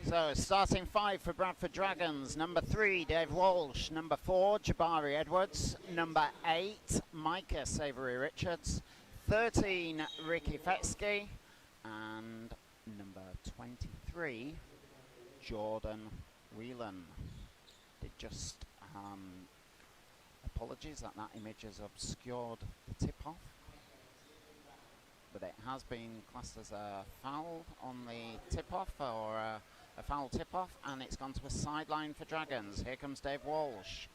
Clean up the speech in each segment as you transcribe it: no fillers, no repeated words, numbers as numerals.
So, starting 5 for Bradford Dragons. Number 3, Dave Walsh. Number 4, Jabari Edwards. Number 8, Micah Savoury-Richards. 13, Ricky Fetsky. And number 23, Jordan Whelan. Did just, apologies that image has obscured the tip-off. But it has been classed as a foul on the tip-off, or a foul tip-off, and it's gone to a sideline for Dragons. Here comes Dave Walsh.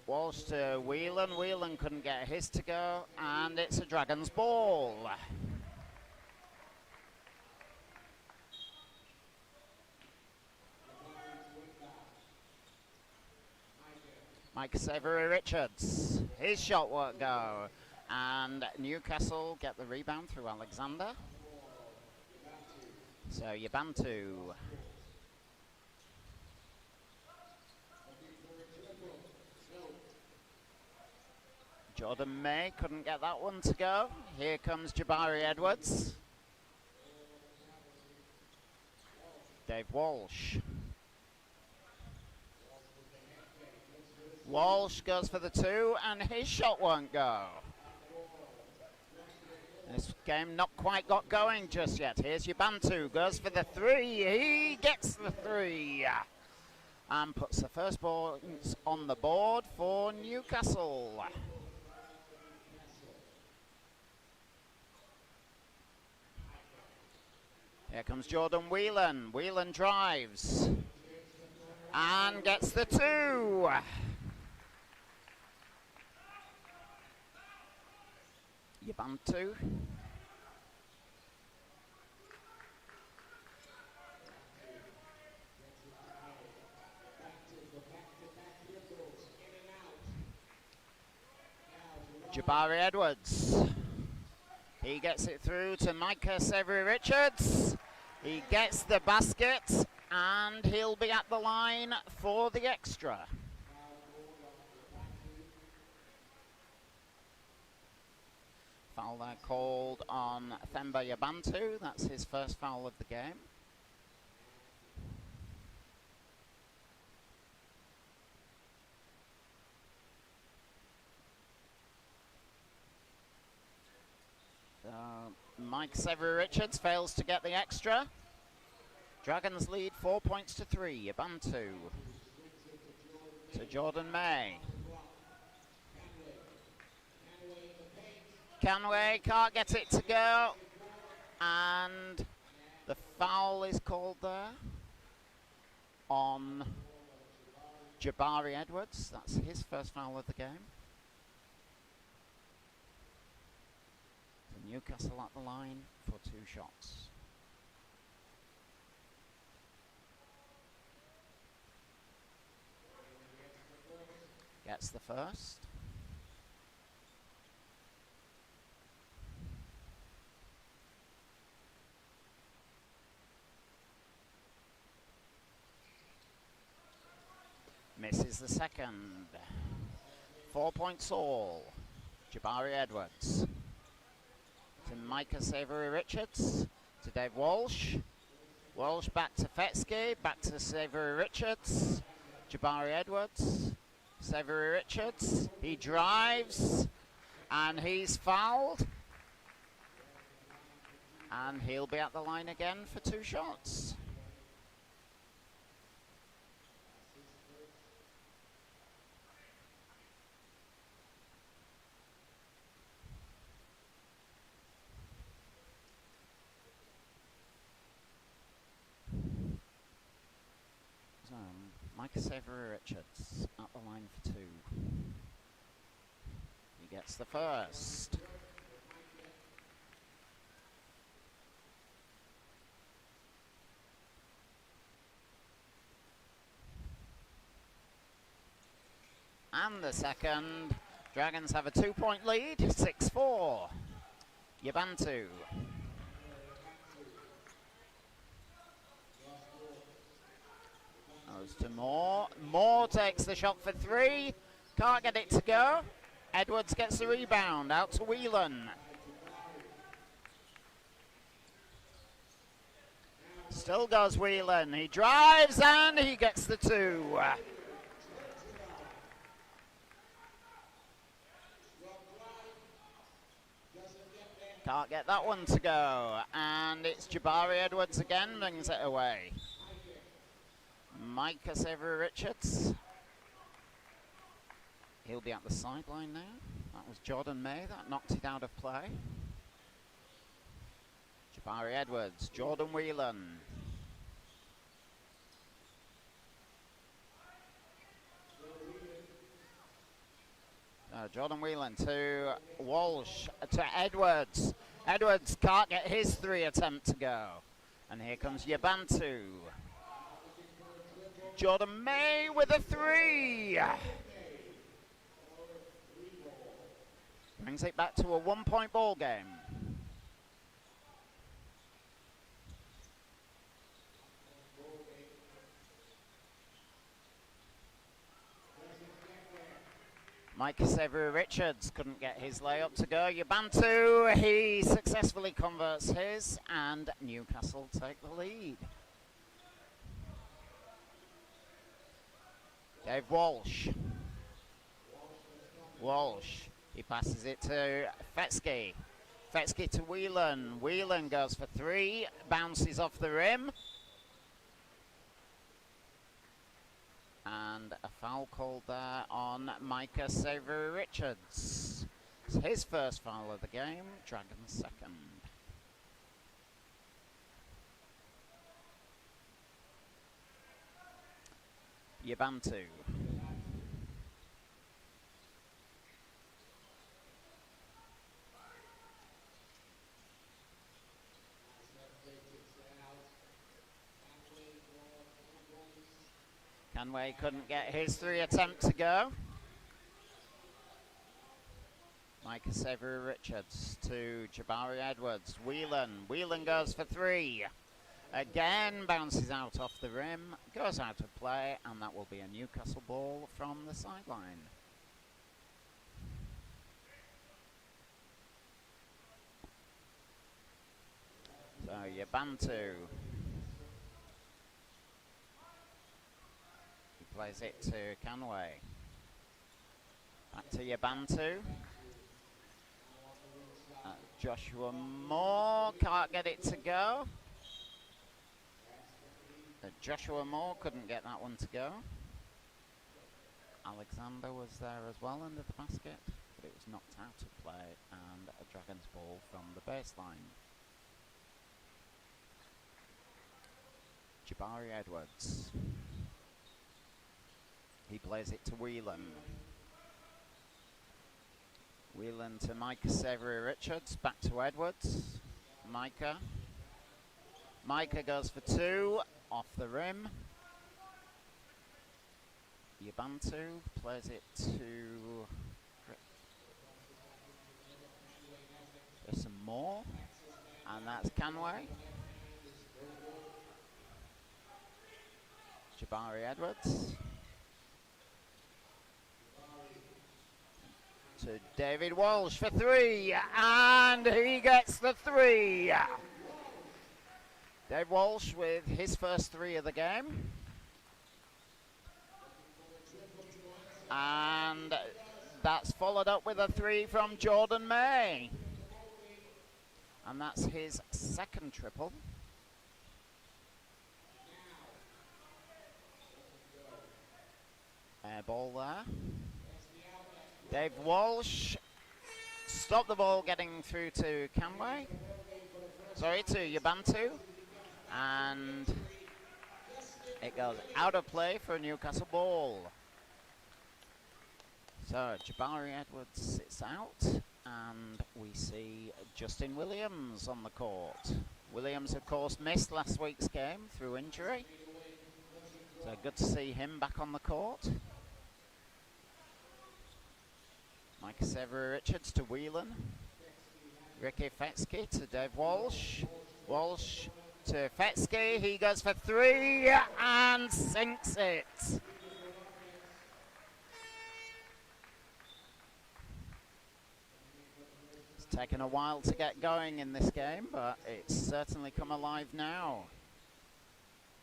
Walsh to Whelan. Whelan couldn't get his to go, and it's a Dragons ball. Mike Savoury-Richards. His shot won't go. And Newcastle get the rebound through Alexander. So Yabantu. Jordan May couldn't get that one to go. Here comes Jabari Edwards. Dave Walsh. Walsh goes for the 2, and his shot won't go. This game not quite got going just yet. Here's Yabantu, goes for the 3. He gets the 3 and puts the first ball on the board for Newcastle. Here comes Jordan Whelan. Whelan drives and gets the 2. Yabantu. Jabari Edwards. He gets it through to Micah Savoury-Richards. He gets the basket, and he'll be at the line for the extra. Foul there called on Themba Yabantu. That's his first foul of the game. Mike Savoury-Richards fails to get the extra. Dragons lead 4 points to 3. Yabantu to Jordan May. Canway can't get it to go, and the foul is called there on Jabari Edwards. That's his first foul of the game. So Newcastle at the line for 2 shots. Gets the first. Misses the second. 4 points all. Jabari Edwards to Micah Savoury-Richards to Dave Walsh. Walsh back to Fetsky, back to Savoury-Richards. Jabari Edwards. Savoury-Richards. He drives and he's fouled. And he'll be at the line again for 2 shots. Micah Savoury-Richards at the line for 2. He gets the first. And the second. Dragons have a 2-point lead, 6-4. Yabantu. Goes to Moore. Moore takes the shot for 3. Can't get it to go. Edwards gets the rebound. Out to Whelan. Still goes Whelan. He drives and he gets the 2. Can't get that one to go. And it's Jabari Edwards again, brings it away. Micah Savory-Richards. He'll be at the sideline now. That was Jordan May that knocked it out of play. Jabari Edwards, Jordan Whelan. Jordan Whelan to Walsh, to Edwards. Edwards can't get his 3 attempt to go. And here comes Yabantu. Jordan May with a 3. Brings it back to a 1-point ball game. Micah Savory-Richards couldn't get his layup to go. Yabantu, he successfully converts his, and Newcastle take the lead. Dave Walsh. Walsh, he passes it to Fetsky. Fetsky to Whelan. Whelan goes for 3, bounces off the rim. And a foul called there on Micah Savory-Richards. It's his first foul of the game, Dragons' second. Yabantu. Canway couldn't get his 3 attempt to go. Micah Savory-Richards to Jabari Edwards. Whelan. Whelan goes for 3. Again bounces out off the rim, goes out of play, and that will be a Newcastle ball from the sideline. So Yabantu. Plays it to Canway. Back to Yabantu. Joshua Moore can't get it to go. Joshua Moore couldn't get that one to go. Alexander was there as well under the basket, but it was knocked out of play, and a Dragons ball from the baseline. Jabari Edwards. He plays it to Whelan. Whelan to Micah Savory-Richards. Back to Edwards. Micah. Micah goes for 2. Off the rim. Yabantu plays it to... There's some more. And that's Canway. Jabari Edwards. To David Walsh for 3, and he gets the 3. Dave Walsh with his first 3 of the game. And that's followed up with a 3 from Jordan May. And that's his second triple. Air ball there. Dave Walsh stopped the ball getting through to Canway. Sorry, to Yabantu. And it goes out of play for a Newcastle ball. So Jabari Edwards sits out, and we see Justin Williams on the court. Williams, of course, missed last week's game through injury. So good to see him back on the court. Micah Savory-Richards to Whelan. Ricky Fetsky to Dave Walsh. Walsh to Fetsky. He goes for 3 and sinks it. It's taken a while to get going in this game, but it's certainly come alive now.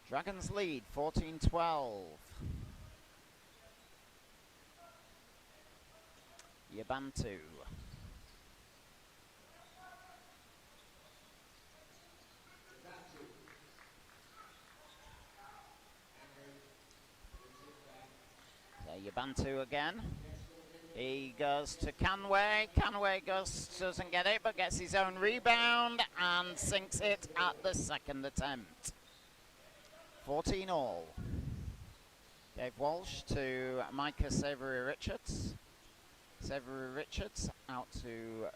Dragons lead 14-12. Yabantu. So Yabantu again. He goes to Canway. Canway doesn't get it, but gets his own rebound and sinks it at the second attempt. 14 all. Dave Walsh to Micah Savory-Richards. Savory-Richards out to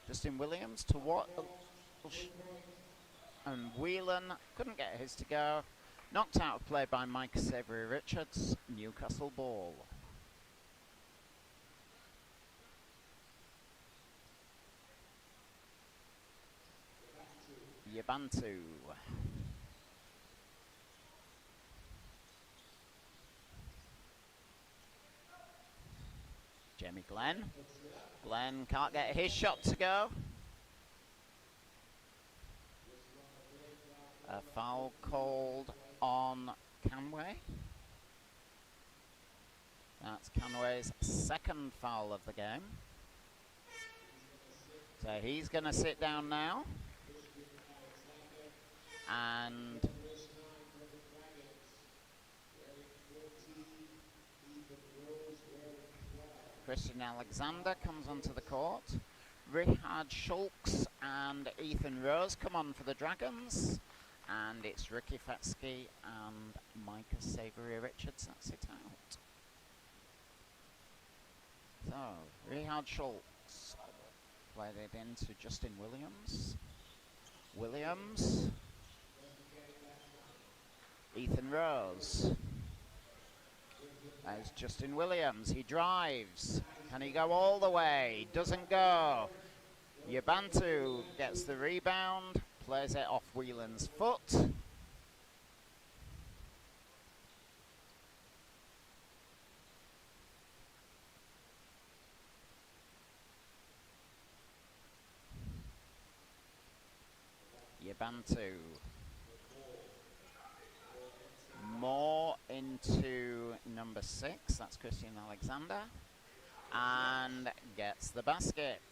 Justin Williams to Walsh. And Whelan couldn't get his to go. Knocked out of play by Micah Savory-Richards. Newcastle ball. Yabantu. Jamie Glenn. Glenn can't get his shot to go. A foul called on Canway. That's Canway's second foul of the game. So he's going to sit down now. And Christian Alexander comes onto the court. Richard Schultz and Ethan Rose come on for the Dragons. And it's Ricky Fetsky and Micah Savory-Richards that sit out. So, Richard Schultz played it into Justin Williams. Williams. Ethan Rose. There's Justin Williams. He drives. Can he go all the way? Doesn't go. Yabantu gets the rebound. Plays it off Whelan's foot. Yabantu. More into number 6. That's Christian Alexander. And gets the basket.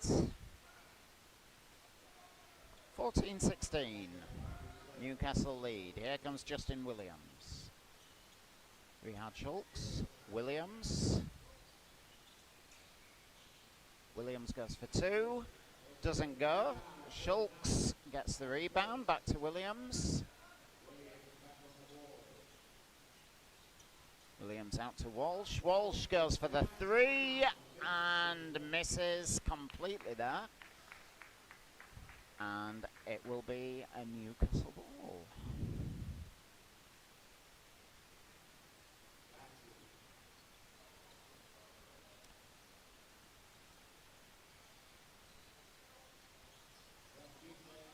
14-16. Newcastle lead. Here comes Justin Williams. Richard Schultz. Williams. Williams goes for 2. Doesn't go. Schultz gets the rebound. Back to Williams. Williams out to Walsh. Walsh goes for the 3 and misses completely there. And it will be a Newcastle ball.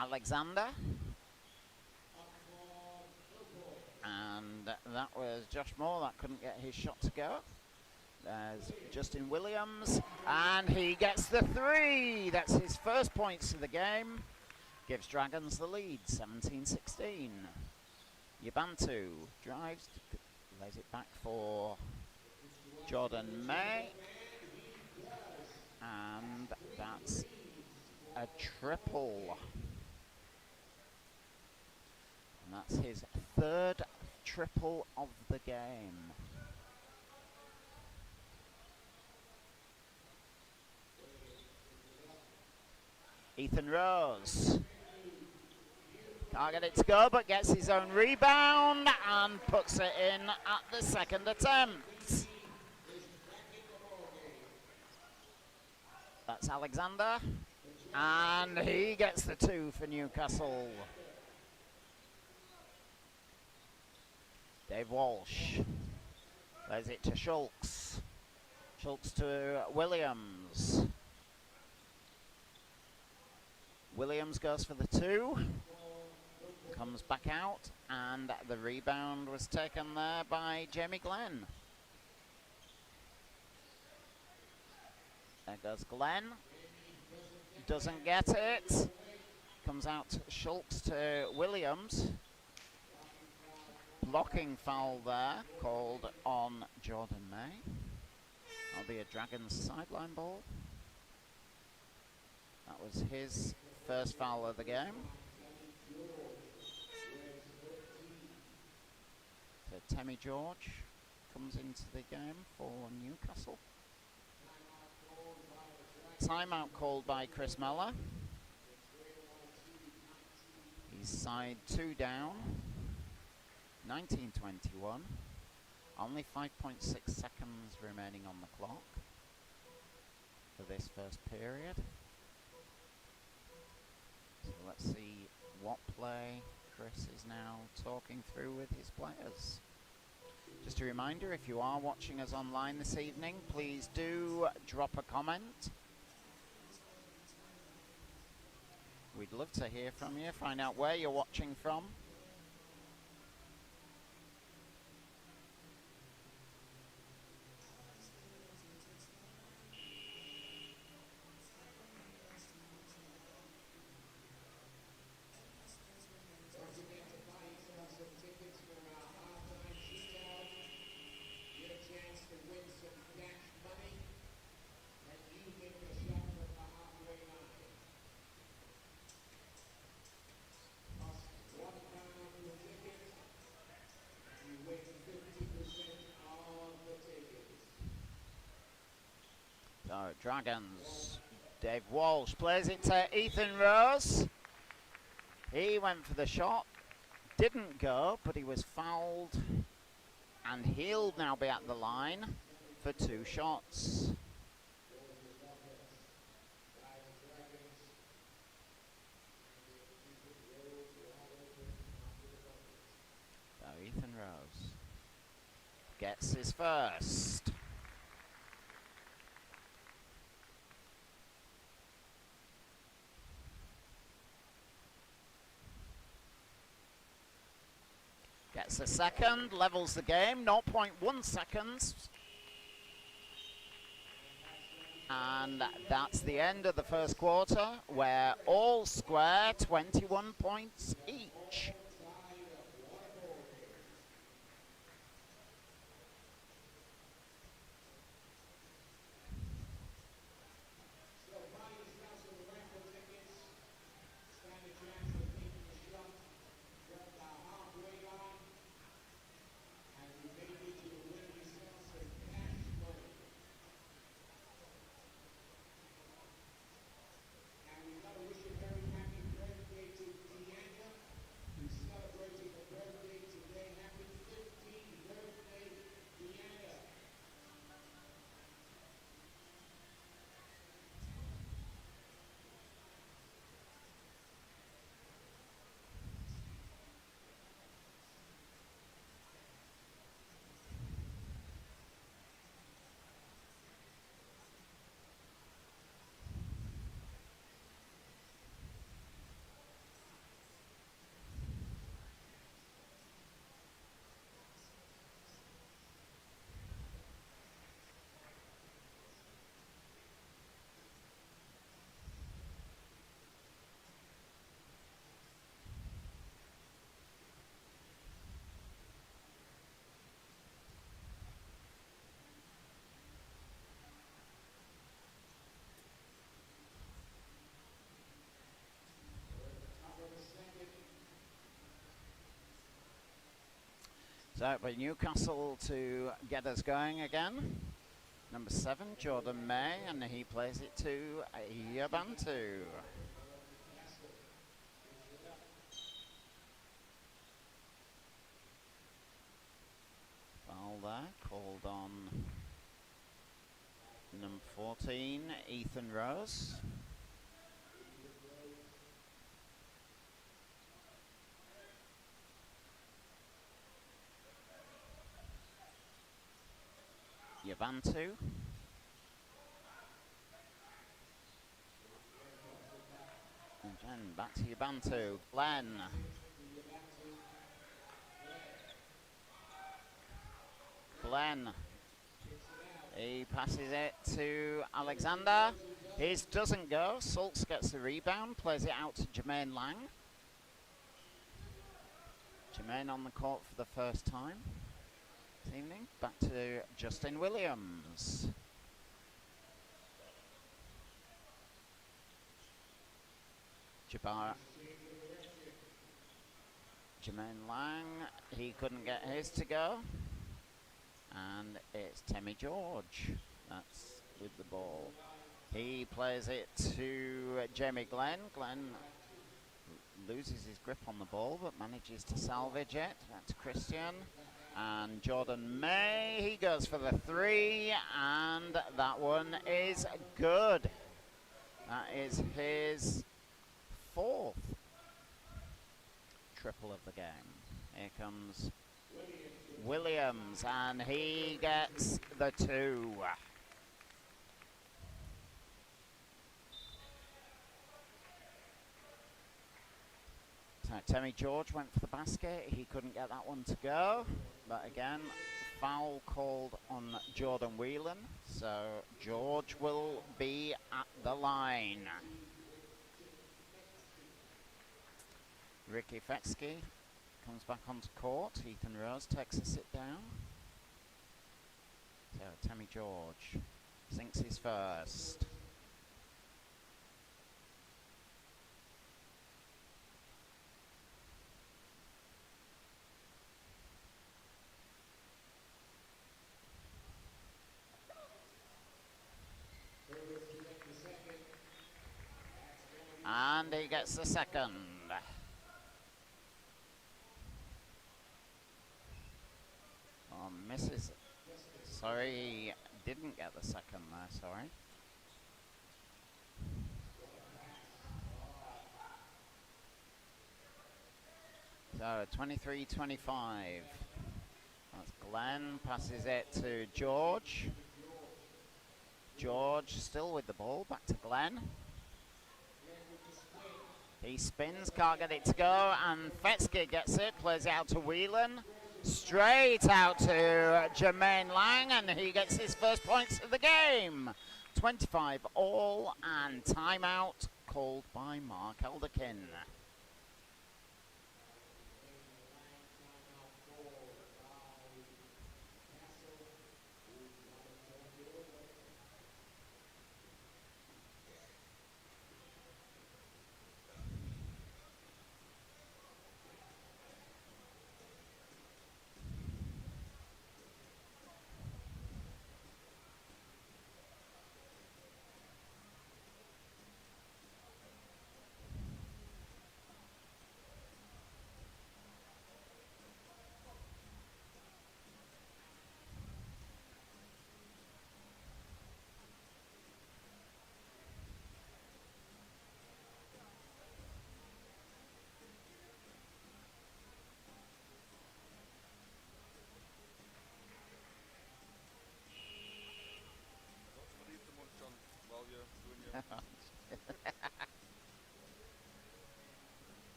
Alexander. And that was Josh Moore that couldn't get his shot to go. There's Justin Williams, and he gets the 3. That's his first points of the game. Gives Dragons the lead, 17-16. Yabantu drives, lays it back for Jordan May. And that's a triple. And that's his 3rd triple of the game. Ethan Rose. Can't get it to go, but gets his own rebound and puts it in at the second attempt. That's Alexander. And he gets the 2 for Newcastle. Dave Walsh. Plays it to Schultz. Schultz to Williams. Williams goes for the 2. Comes back out, and the rebound was taken there by Jamie Glenn. There goes Glenn. Doesn't get it. Comes out Schultz to Williams. Blocking foul there, called on Jordan May. That'll be a Dragons sideline ball. That was his first foul of the game. So Temmie George comes into the game for Newcastle. Timeout called by Chris Mellor. He's side 2 down. 19:21. Only 5.6 seconds remaining on the clock for this first period. So let's see what play Chris is now talking through with his players. Just a reminder, if you are watching us online this evening, please do drop a comment. We'd love to hear from you, find out where you're watching from. So Dragons, Dave Walsh plays it to Ethan Rose. He went for the shot, didn't go, but he was fouled, and he'll now be at the line for 2 shots. So Ethan Rose gets his first. Gets a second, levels the game, 0.1 seconds. And that's the end of the first quarter. We're all square, 21 points each. So for Newcastle to get us going again. Number 7, Jordan May, and he plays it to Yabantu. Foul there, called on number 14, Ethan Rose. Yabantu. And then back to Yabantu. Glenn. He passes it to Alexander. His doesn't go. Sulks gets the rebound, plays it out to Jermaine Lang. Jermaine on the court for the first time this evening. Back to Justin Williams. Jermaine Lang, he couldn't get his to go. And it's Temmie George that's with the ball. He plays it to Jamie Glenn. Glenn loses his grip on the ball but manages to salvage it. That's Christian. And Jordan May, he goes for the three, and that one is good. That is his fourth triple of the game. Here comes Williams, and he gets the two. So Temmie George went for the basket. He couldn't get that one to go. But again, foul called on Jordan Whelan. So George will be at the line. Ricky Fetsky comes back onto court. Ethan Rose takes a sit down. So Temmie George sinks his first. And he gets the second. Oh, misses. Sorry, he didn't get the second there, sorry. So 23-25. That's Glenn, passes it to George. George still with the ball, back to Glenn. He spins, can't get it to go, and Fetsky gets it, plays it out to Whelan. Straight out to Jermaine Lang, and he gets his first points of the game. 25 all, and timeout called by Mark Elderkin.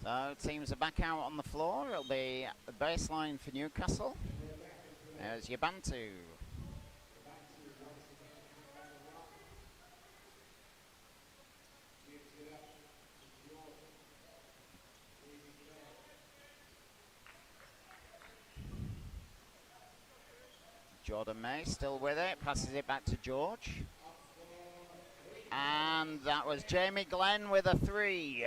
So teams are back out on the floor. It'll be a baseline for Newcastle. There's Yabantu. Jordan May still with it, passes it back to George. And that was Jamie Glenn with a three.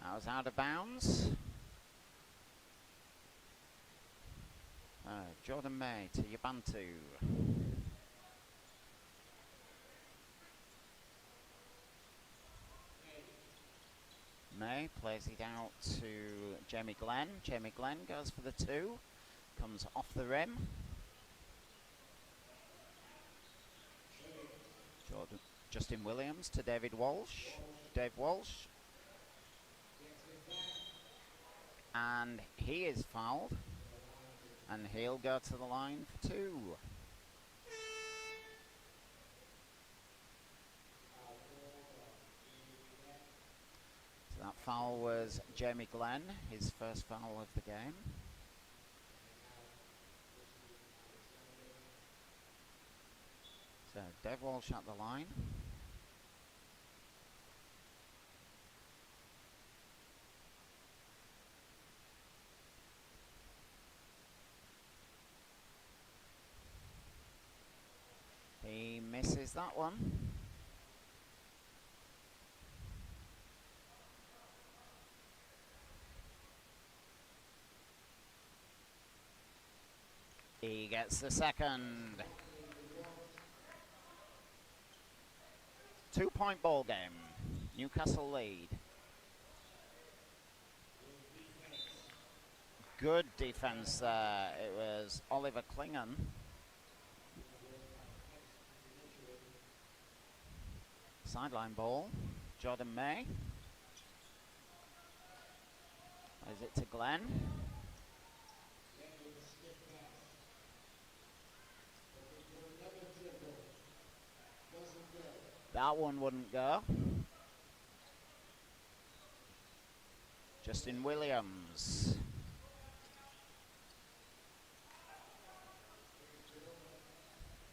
That was out of bounds. Jordan May to Yabantu. May plays it out to Jamie Glenn. Jamie Glenn goes for the two. Comes off the rim. Justin Williams to David Walsh. Dave Walsh. And he is fouled. And he'll go to the line for 2. So that foul was Jamie Glenn, his first foul of the game. So Dave Walsh at the line. He misses that one. He gets the second. 2-point ball game. Newcastle lead. Good defense there. It was Oliver Klingon. Sideline ball. Jordan May. Is it to Glenn? That one wouldn't go. Justin Williams.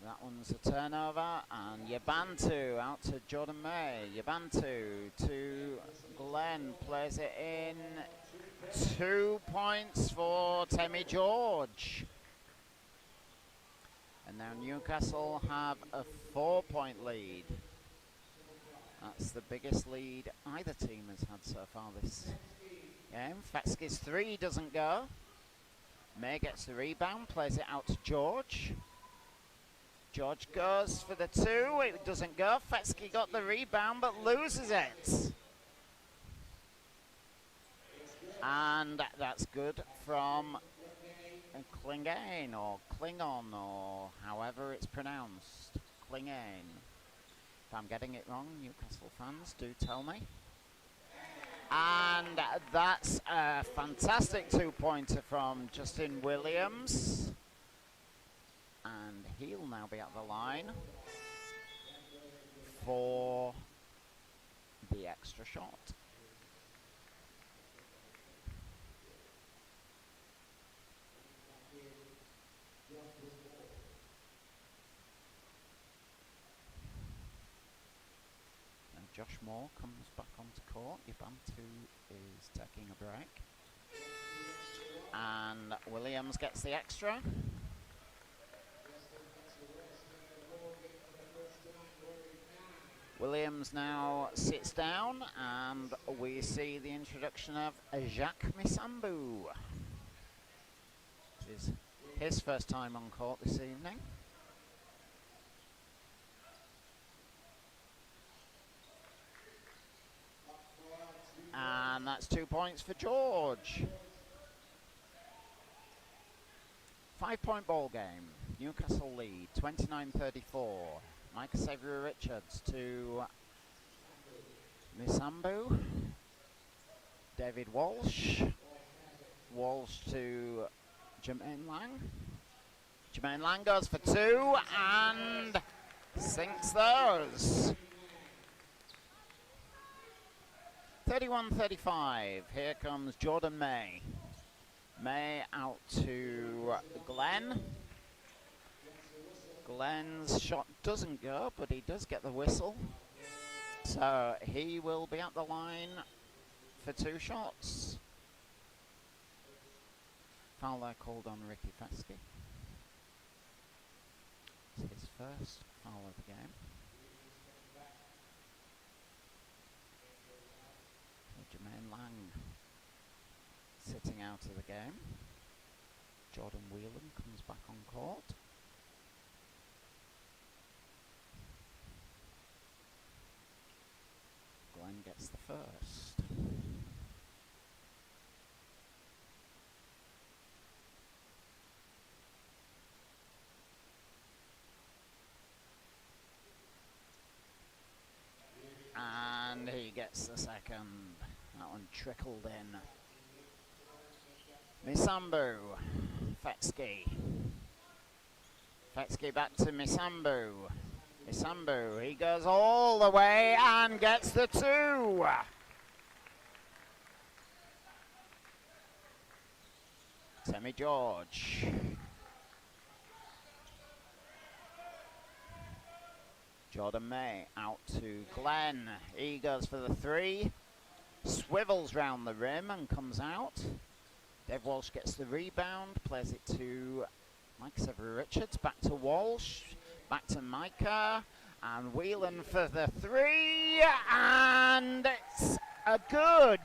That one's a turnover, and Yabantu out to Jordan May. Yabantu to Glenn, plays it in. 2 points for Temi George. And now Newcastle have a 4-point lead. That's the biggest lead either team has had so far this game. Fetzke's 3 doesn't go. May gets the rebound, plays it out to George. George goes for the 2, it doesn't go. Fetzke got the rebound but loses it. And that's good from Klingon or Klingon or however it's pronounced. Klingon. If I'm getting it wrong, Newcastle fans, do tell me. And that's a fantastic 2-pointer from Justin Williams. And he'll now be at the line for the extra shot. Josh Moore comes back onto court. Yabantu is taking a break. And Williams gets the extra. Williams now sits down, and we see the introduction of Jacques Misambu. It is his first time on court this evening. And that's 2 points for George. 5-point ball game. Newcastle lead, 29-34. Micah Savory-Richards to Misambu. David Walsh. Walsh to Jermaine Lang. Jermaine Lang goes for 2 and sinks those. 31-35. Here comes Jordan May. May out to Glenn. Glenn's shot doesn't go, but he does get the whistle. So he will be at the line for 2 shots. Foul there called on Ricky Fetzke. It's his first foul of the game. Jermaine Lang sitting out of the game. Jordan Whelan comes back on court. Glenn gets the first. 31-35. gets the second. That one trickled in. Misambu. Fetsky. Fetsky back to Misambu. Misambu, he goes all the way and gets the 2. Temi George. Jordan May out to Glenn. He goes for the 3. Swivels round the rim and comes out. Dave Walsh gets the rebound, plays it to Mike Severy-Richards, back to Walsh, back to Micah, and Whelan for the 3, and it's a good.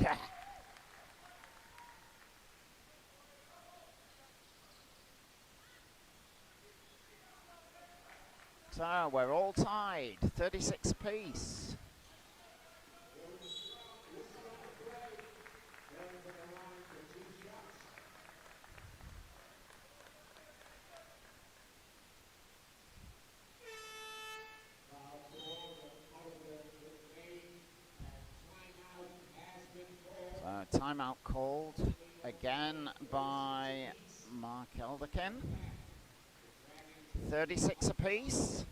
So we're all tied, 36 apiece. Timeout called again by Mark Elderkin. 36 apiece.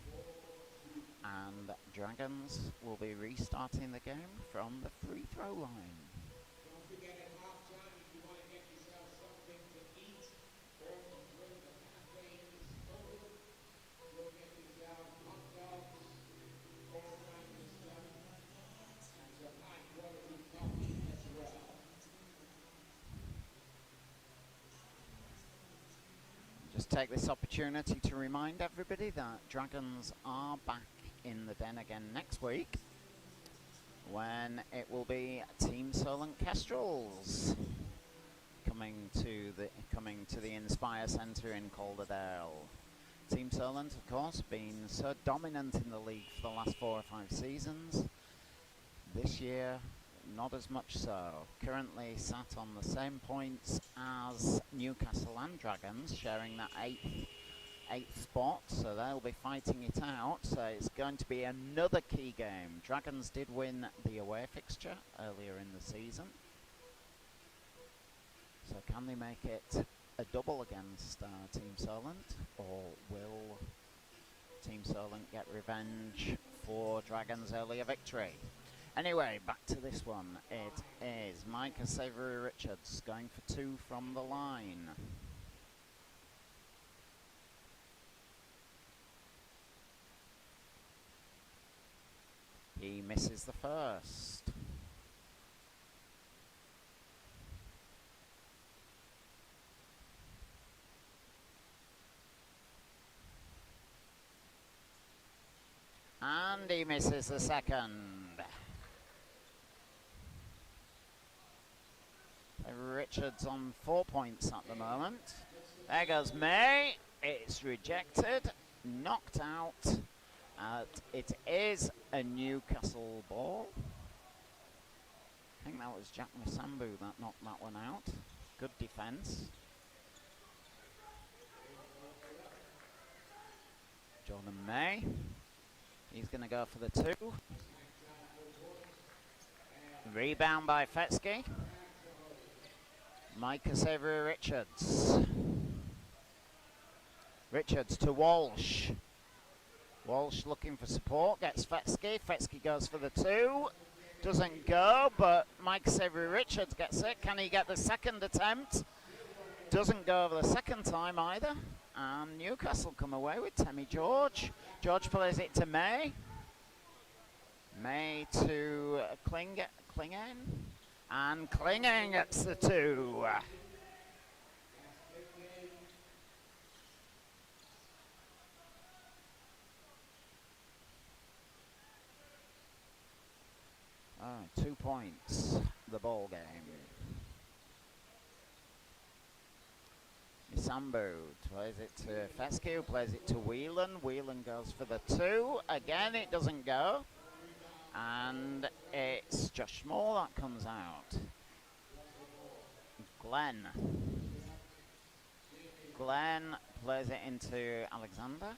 And Dragons will be restarting the game from the free throw line. Don't forget at halftime, if you want to get yourself something to eat or to drink, the cafe is open. Go get yourself hot dogs, all kinds of stuff, and some high quality coffee as well. Just take this opportunity to remind everybody that Dragons are back in the den again next week, when it will be Team Solent Kestrels coming to the Inspire Centre in Calderdale. Team Solent, of course, been so dominant in the league for the last 4 or 5 seasons. This year, not as much so. Currently sat on the same points as Newcastle and Dragons, sharing that 8th spot, so they'll be fighting it out. So it's going to be another key game. Dragons did win the away fixture earlier in the season, so can they make it a double against Team Solent, or will Team Solent get revenge for Dragons' earlier victory? Anyway, back to this one. It is Micah Severy-Richards going for 2 from the line. He misses the first. And he misses the second. Richards on 4 points at the moment. There goes May. It's rejected. Knocked out. It is a Newcastle ball. I think that was Jack Misambu that knocked that one out. Good defence. Jordan May. He's going to go for the 2. Rebound by Fetsky. Micah Severy-Richards. Richards to Walsh. Walsh looking for support, gets Fetsky. Fetsky goes for the 2. Doesn't go, but Micah Severy-Richards gets it. Can he get the second attempt? Doesn't go over the second time either. And Newcastle come away with Temi George. George plays it to May. May to Klingen. And Klingen gets the 2. Oh, 2 points, the ball game. Misambu plays it to Fescue, who plays it to Whelan. Whelan goes for the 2. Again, it doesn't go. And it's Josh Moore that comes out. Glenn plays it into Alexander.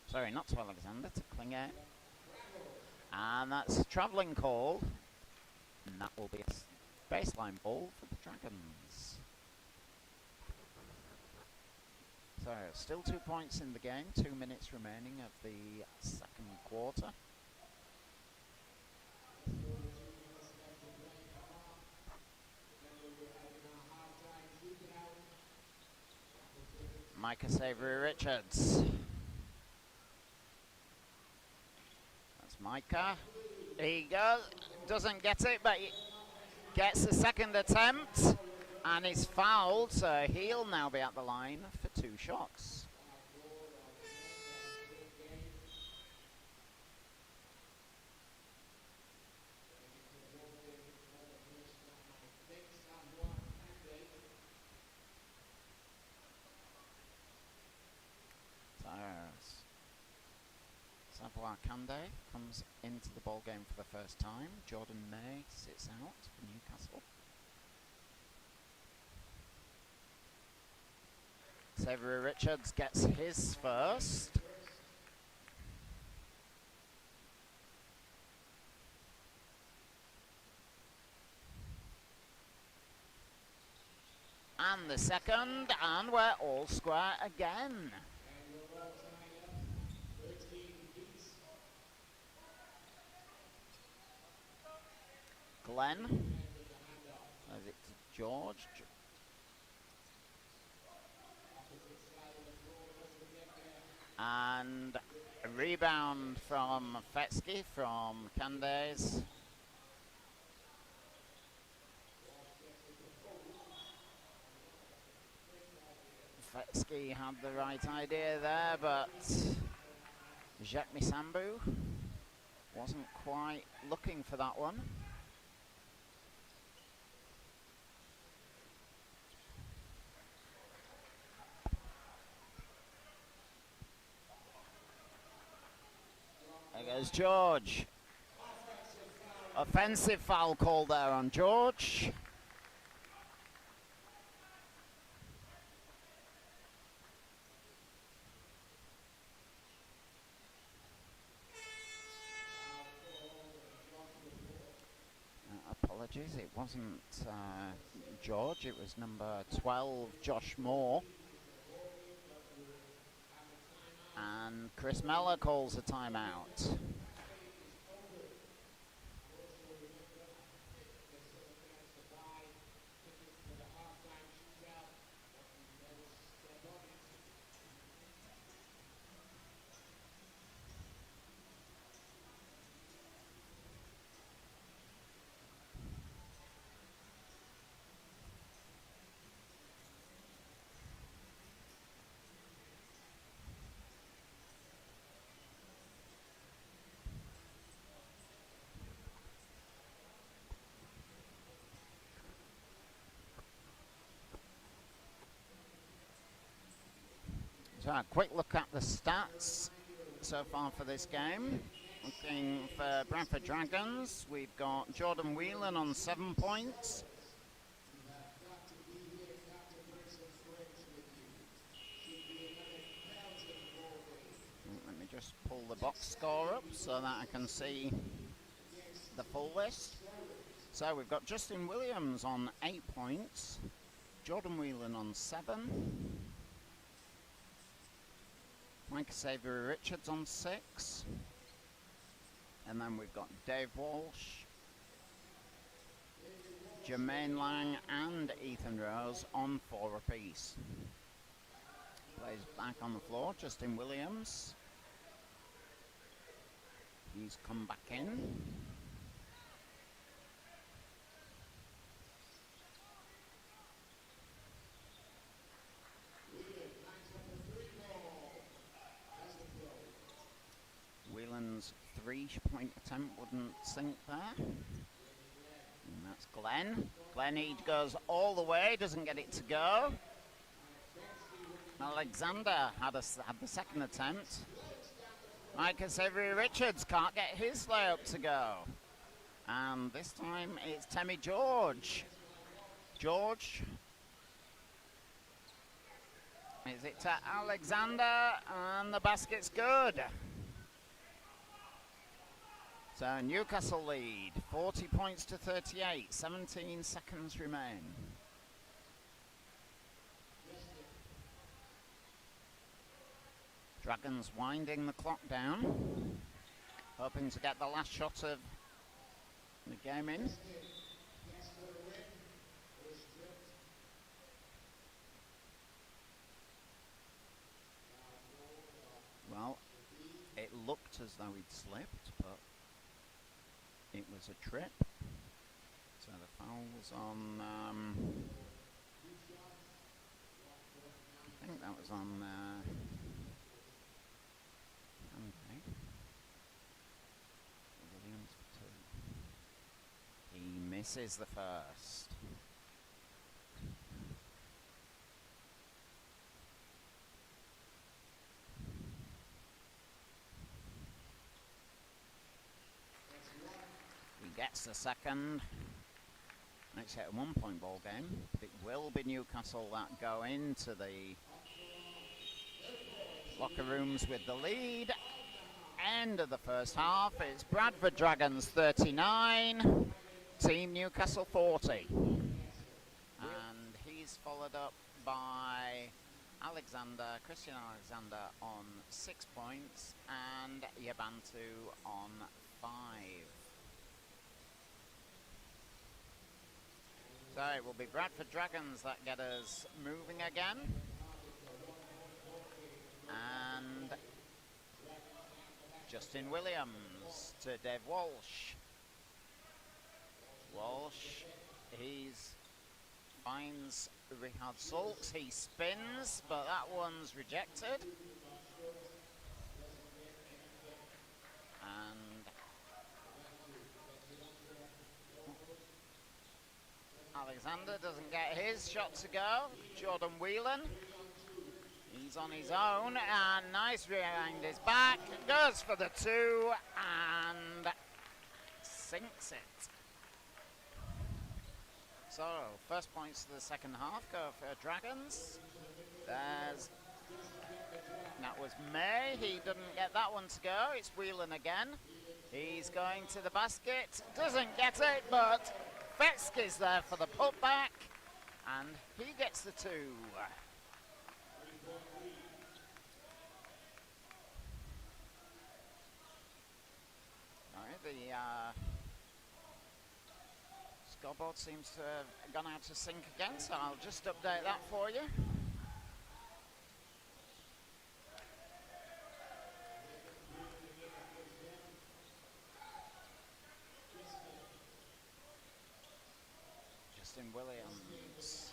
Sorry, not to Alexander, to Klinger. And that's a travelling call. And that will be a baseline ball for the Dragons. So, still 2 points in the game, 2 minutes remaining of the second quarter. Micah Savory Richards. That's Micah. He goes, doesn't get it, but he gets the second attempt and is fouled, so he'll now be at the line for 2 shots. Savoir Kande comes into the ball game for the first time. Jordan May sits out for Newcastle. Savory Richards gets his first. And the second, and we're all square again. Glenn, as it to George. And a rebound from Fetsky from Candace. Fetsky had the right idea there, but Jacques Misambu wasn't quite looking for that one. There goes George. Offensive foul call there on George. Apologies, it wasn't George, it was number 12, Josh Moore. And Chris Meller calls a timeout. So a quick look at the stats so far for this game. Looking for Bradford Dragons, we've got Jordan Whelan on 7 points. Let me just pull the box score up so that I can see the full list. So we've got Justin Williams on 8 points, Jordan Whelan on 7. Micah Savory Richards on 6. And then we've got Dave Walsh, Jermaine Lang and Ethan Rose on 4 apiece. Plays back on the floor, Justin Williams. He's come back in. Whelan's 3-point attempt wouldn't sink there. And that's Glenn. Glenn goes all the way, doesn't get it to go. Alexander had the second attempt. Micah Savory Richards can't get his layup to go. And this time it's Temmie George. George. Is it to Alexander? And the basket's good. So Newcastle lead, 40 points to 38, 17 seconds remain. Dragons winding the clock down, hoping to get the last shot of the game in. Well, it looked as though he'd slipped, but it was a trip. So the foul was on, I think that was on Andy. Williams for two. He misses the first. He gets the second. Makes it a 1-point ball game. It will be Newcastle that go into the locker rooms with the lead. End of the first half. It's Bradford Dragons 39, Team Newcastle 40. And he's followed up by Christian Alexander on 6 points and Yabantu on 5. So it will be Bradford Dragons that get us moving again. And Justin Williams to Dave Walsh. Walsh, finds Richard Sulks, he spins, but that one's rejected. And Alexander doesn't get his shot to go. Jordan Whelan, he's on his own, and nice behind his back, goes for the two, and sinks it. So, first points of the second half go for Dragons. That was May, he didn't get that one to go. It's Whelan again. He's going to the basket, doesn't get it, but Fetsky's there for the putback, and he gets the two. Right, the scoreboard seems to have gone out of sync again, so I'll just update that for you. Justin Williams.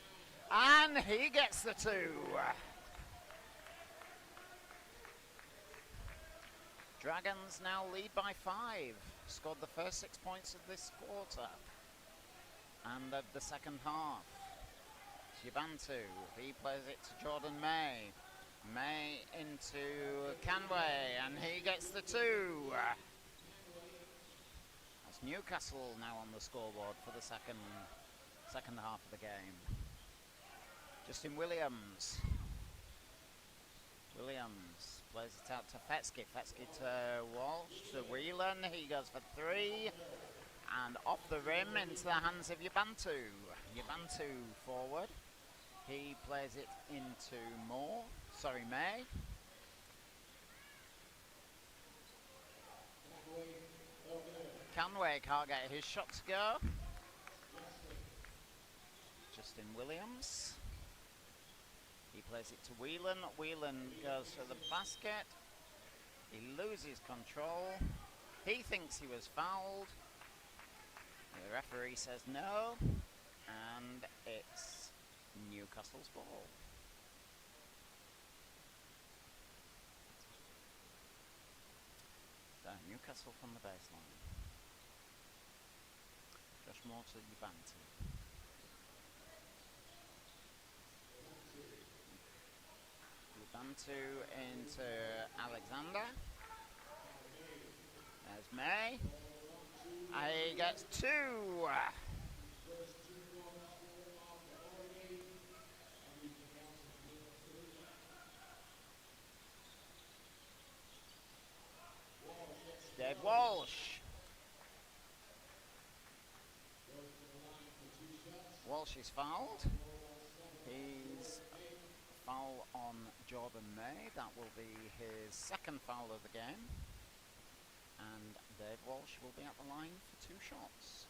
And he gets the two. Dragons now lead by 5. Scored the first 6 points of this quarter and of the second half. Shibantu, he plays it to Jordan May. May into Canway, and he gets the two. That's Newcastle now on the scoreboard for the second half of the game. Justin Williams. Williams plays it out to Fetsky. Fetsky to Walsh, to Whelan. He goes for 3. And off the rim into the hands of Yabantu. Yabantu forward. He plays it into May. Canway can't get his shot to go. Justin Williams. He plays it to Whelan. Whelan goes for the basket. He loses control. He thinks he was fouled. The referee says no, and it's Newcastle's ball. So Newcastle from the baseline. Josh Moore to Yabantu. Yabantu into Alexander. There's May. He gets 2. Dave Walsh. Walsh is fouled. He's foul on Jordan May. That will be his second foul of the game. And Dave Walsh will be at the line for 2 shots.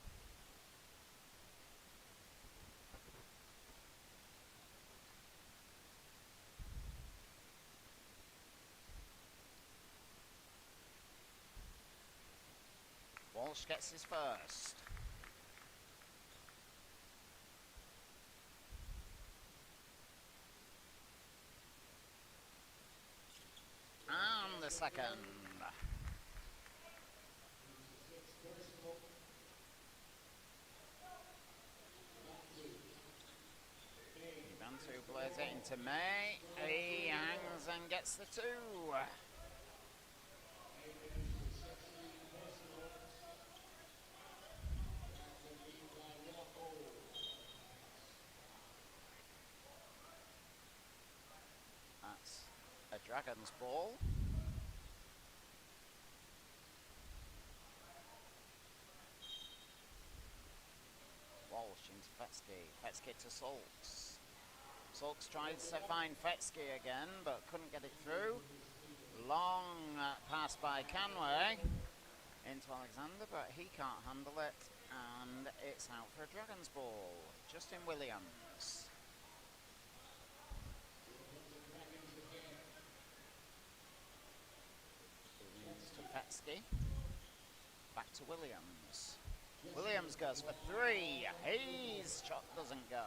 Walsh gets his first. And the second. Bantu plays it into May. He hangs and gets the 2. That's a Dragons ball. Walsh into Fetsky. Fetsky to Sulks. Sulks tried to find Fetsky again, but couldn't get it through. Long pass by Canway into Alexander, but he can't handle it, and it's out for a Dragons ball. Justin Williams. Williams to Fetsky. Back to Williams. Williams goes for 3. His shot doesn't go.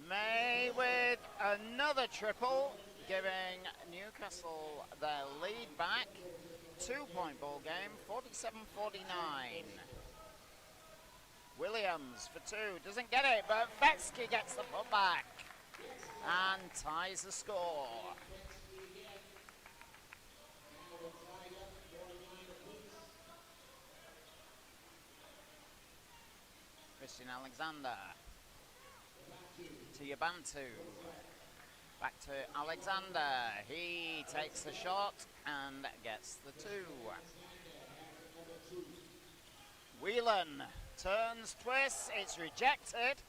May with another triple, giving Newcastle their lead back. 2-point ball game, 47-49. Williams for 2, doesn't get it, but Fetsky gets the putback and ties the score. Christian Alexander to Yabantu. Back to Alexander. He takes the shot and gets the 2. Whelan turns, twists, it's rejected.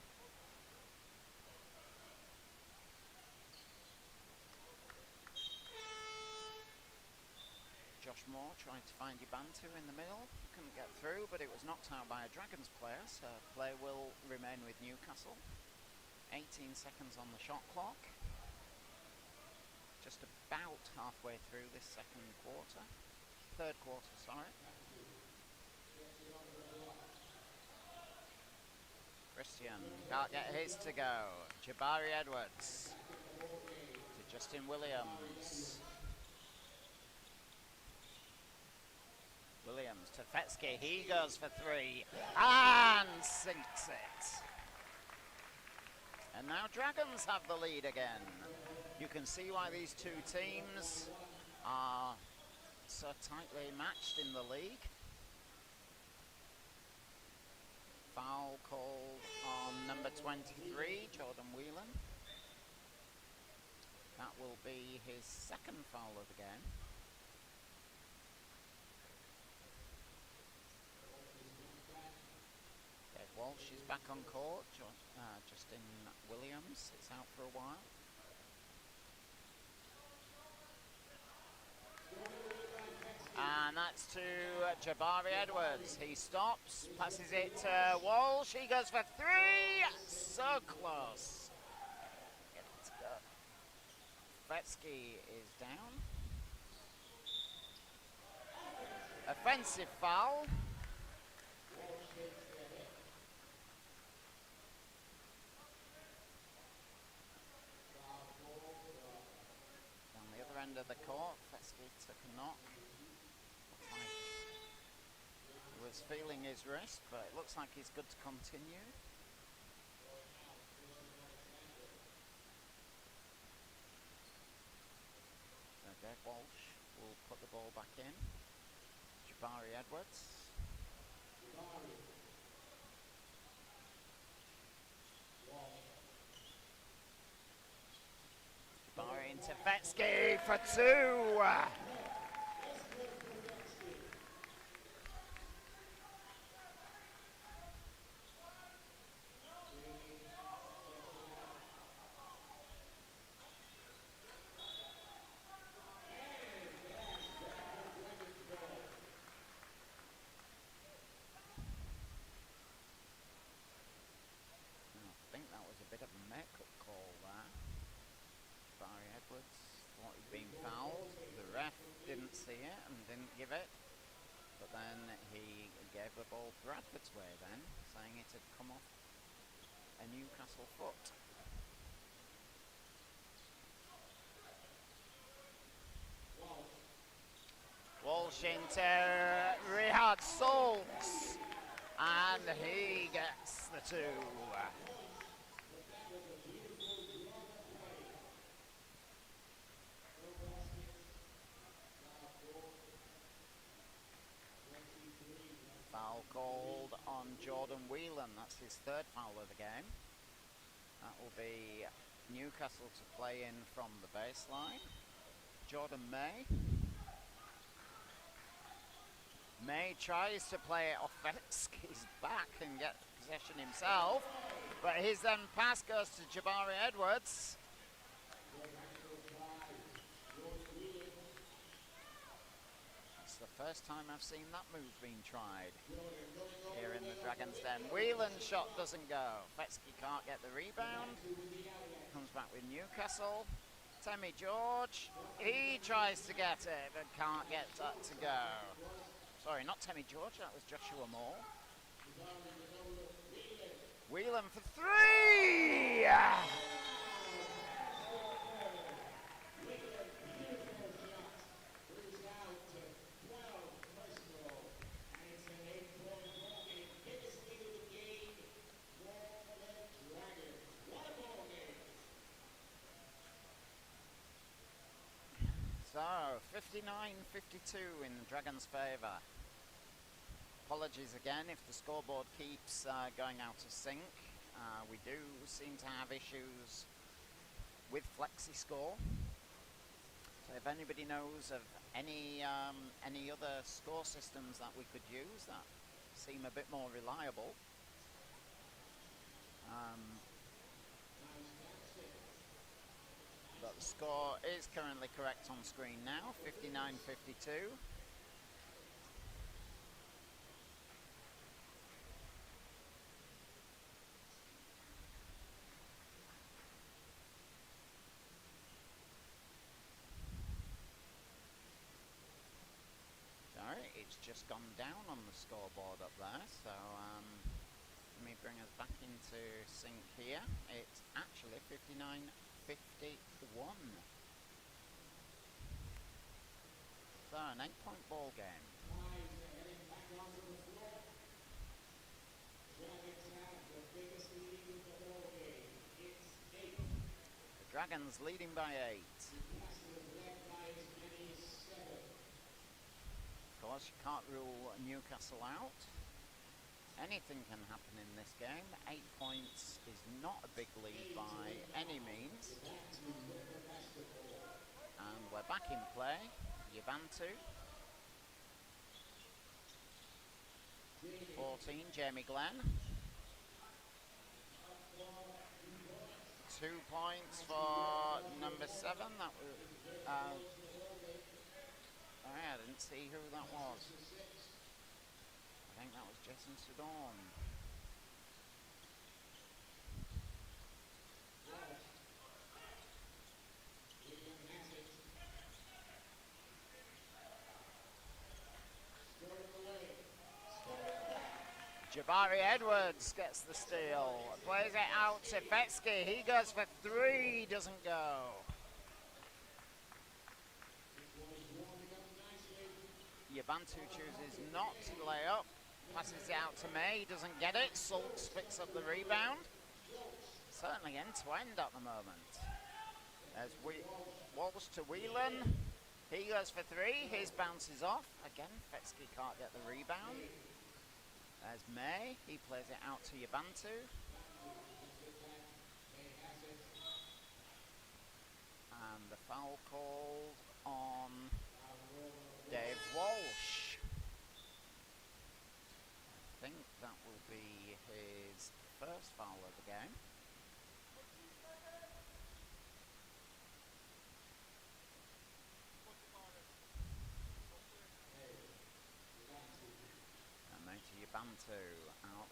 Josh Moore tried to find Yabantu in the middle, couldn't get through, but it was knocked out by a Dragons player, so play will remain with Newcastle. 18 seconds on the shot clock. Just about halfway through this third quarter, sorry. Christian can't get his to go. Jabari Edwards to Justin Williams. Williams to Fetsky, he goes for 3 and sinks it. And now Dragons have the lead again. You can see why these 2 teams are so tightly matched in the league. Foul called on number 23, Jordan Whelan. That will be his second foul of the game. Dave Walsh is back on court. Justin Williams is out for a while. And that's to Jabari Edwards. He stops, passes it to Walsh. He goes for 3. So close. Get it to go. Fetsky is down. Offensive foul. Down the other end of the court, Fetsky took a knock. He was feeling his wrist, but it looks like he's good to continue. So Dave Walsh will put the ball back in. Jabari Edwards. Jabari into Fetsky for 2. see it and didn't give it. But then he gave the ball Bradford's way then, saying it had come off a Newcastle foot. Walsh into Rihad Sulks, and he gets the 2. Foul called on Jordan Whelan. That's his 3rd foul of the game. That will be Newcastle to play in from the baseline. Jordan May tries to play it off Vetsky's back and get possession himself, but his then pass goes to Jabari Edwards. It's the first time I've seen that move being tried here in the Dragons' Den. Whelan's shot doesn't go. Vetsky can't get the rebound. Comes back with Newcastle. Temi George, he tries to get it, but can't get that to go. Sorry, not Temi George, that was Joshua Moore. Whelan for 3! So, 59-52 in the Dragons' favour. Apologies again if the scoreboard keeps going out of sync. We do seem to have issues with FlexiScore. So if anybody knows of any other score systems that we could use that seem a bit more reliable, but the score is currently correct on screen now, 59-52. Sorry, it's just gone down on the scoreboard up there, so let me bring us back into sync here. It's actually 59-51. So, an 8-point ball game. The Dragons leading by 8. Of course, you can't rule Newcastle out. Anything can happen in this game. 8 points is not a big lead by any means. And we're back in play. Yabantu. 14, Jamie Glenn. 2 points for number 7. That was, I didn't see who that was. I think that was Jason Sedorn. Jabari Edwards gets the steal. Plays it out to Vetsky. He goes for 3, doesn't go. Yabantu chooses not to lay up. Passes it out to May. He doesn't get it. Sulks picks up the rebound. Certainly end to end at the moment. As Walsh to Whelan. He goes for 3. His bounces off. Again, Vetsky can't get the rebound. There's May. He plays it out to Yabantu. And the foul called on Dave Walsh. I think that will be his first foul of the game. Bantu out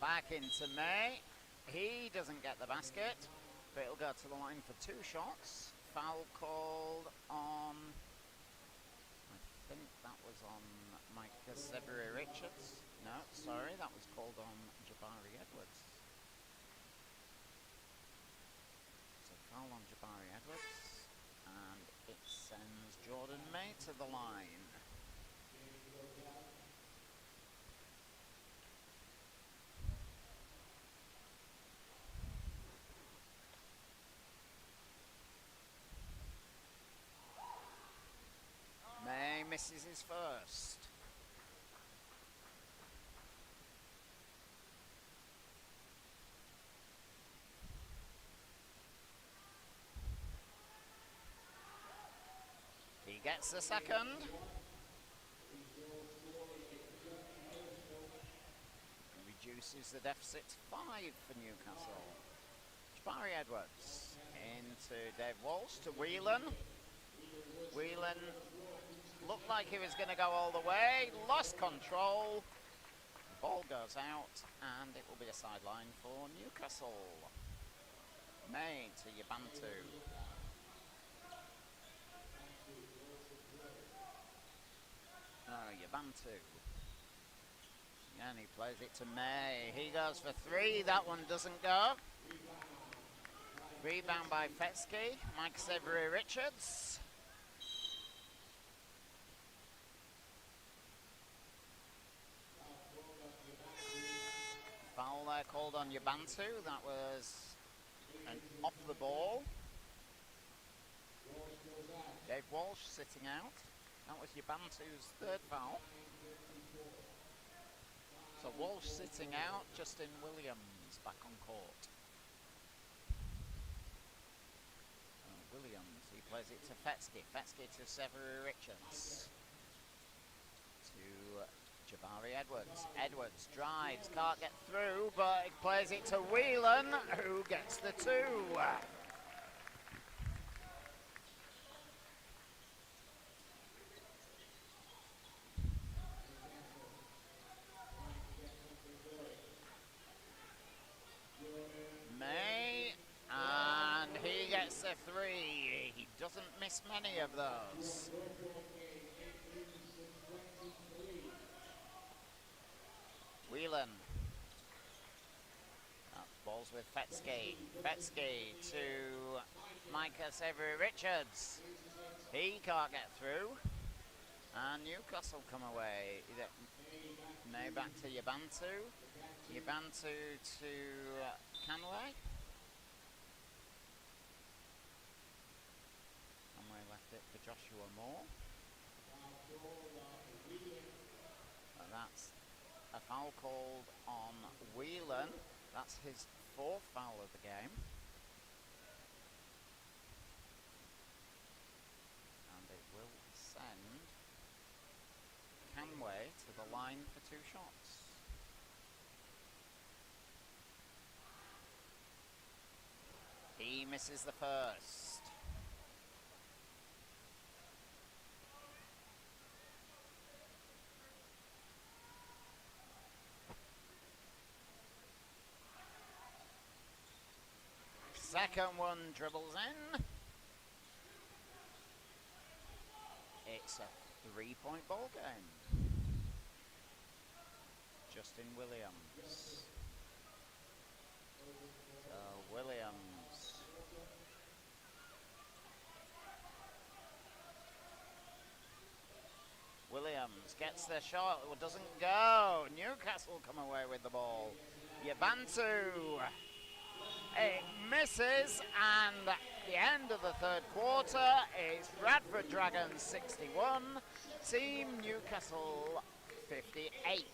back into May. He doesn't get the basket, but it'll go to the line for 2 shots. Foul called on, I was on Micah Severy Richards. No, sorry, that was called on Jabari Edwards. So foul on Jabari Edwards, and it sends Jordan May to the line. May misses his first. He gets the second. Reduces the deficit to 5 for Newcastle. Jabari Edwards into Dave Walsh to Whelan. Whelan looked like he was going to go all the way, lost control. The ball goes out, and it will be a sideline for Newcastle. May to Yabantu. Yabantu. And he plays it to May. He goes for 3. That one doesn't go. Rebound by Fetsky. Mike Severy Richards. Foul there called on Yabantu. That was an off the ball. Dave Walsh sitting out. That was Yabantu's third foul. So Walsh sitting out, Justin Williams back on court. Williams, he plays it to Fetsky. Fetsky to Severy Richards. To Jabari Edwards. Edwards drives, can't get through, but he plays it to Whelan, who gets the 2. May, and he gets a 3. He doesn't miss many of those. Whelan. Balls with Fetsky. Fetsky to Micah Severy Richards. He can't get through. And Newcastle come away. May back to Yabantu. Yabantu to Canway. Canway left it for Joshua Moore. And that's a foul called on Whelan. That's his 4th foul of the game. And it will send Canway to the line for 2 shots. He misses the first. Second one dribbles in. It's a 3-point ball game. Justin Williams. So Williams. Williams gets the shot, it doesn't go. Newcastle come away with the ball. Yabantu. It misses, and at the end of the third quarter is Bradford Dragons 61, Team Newcastle 58.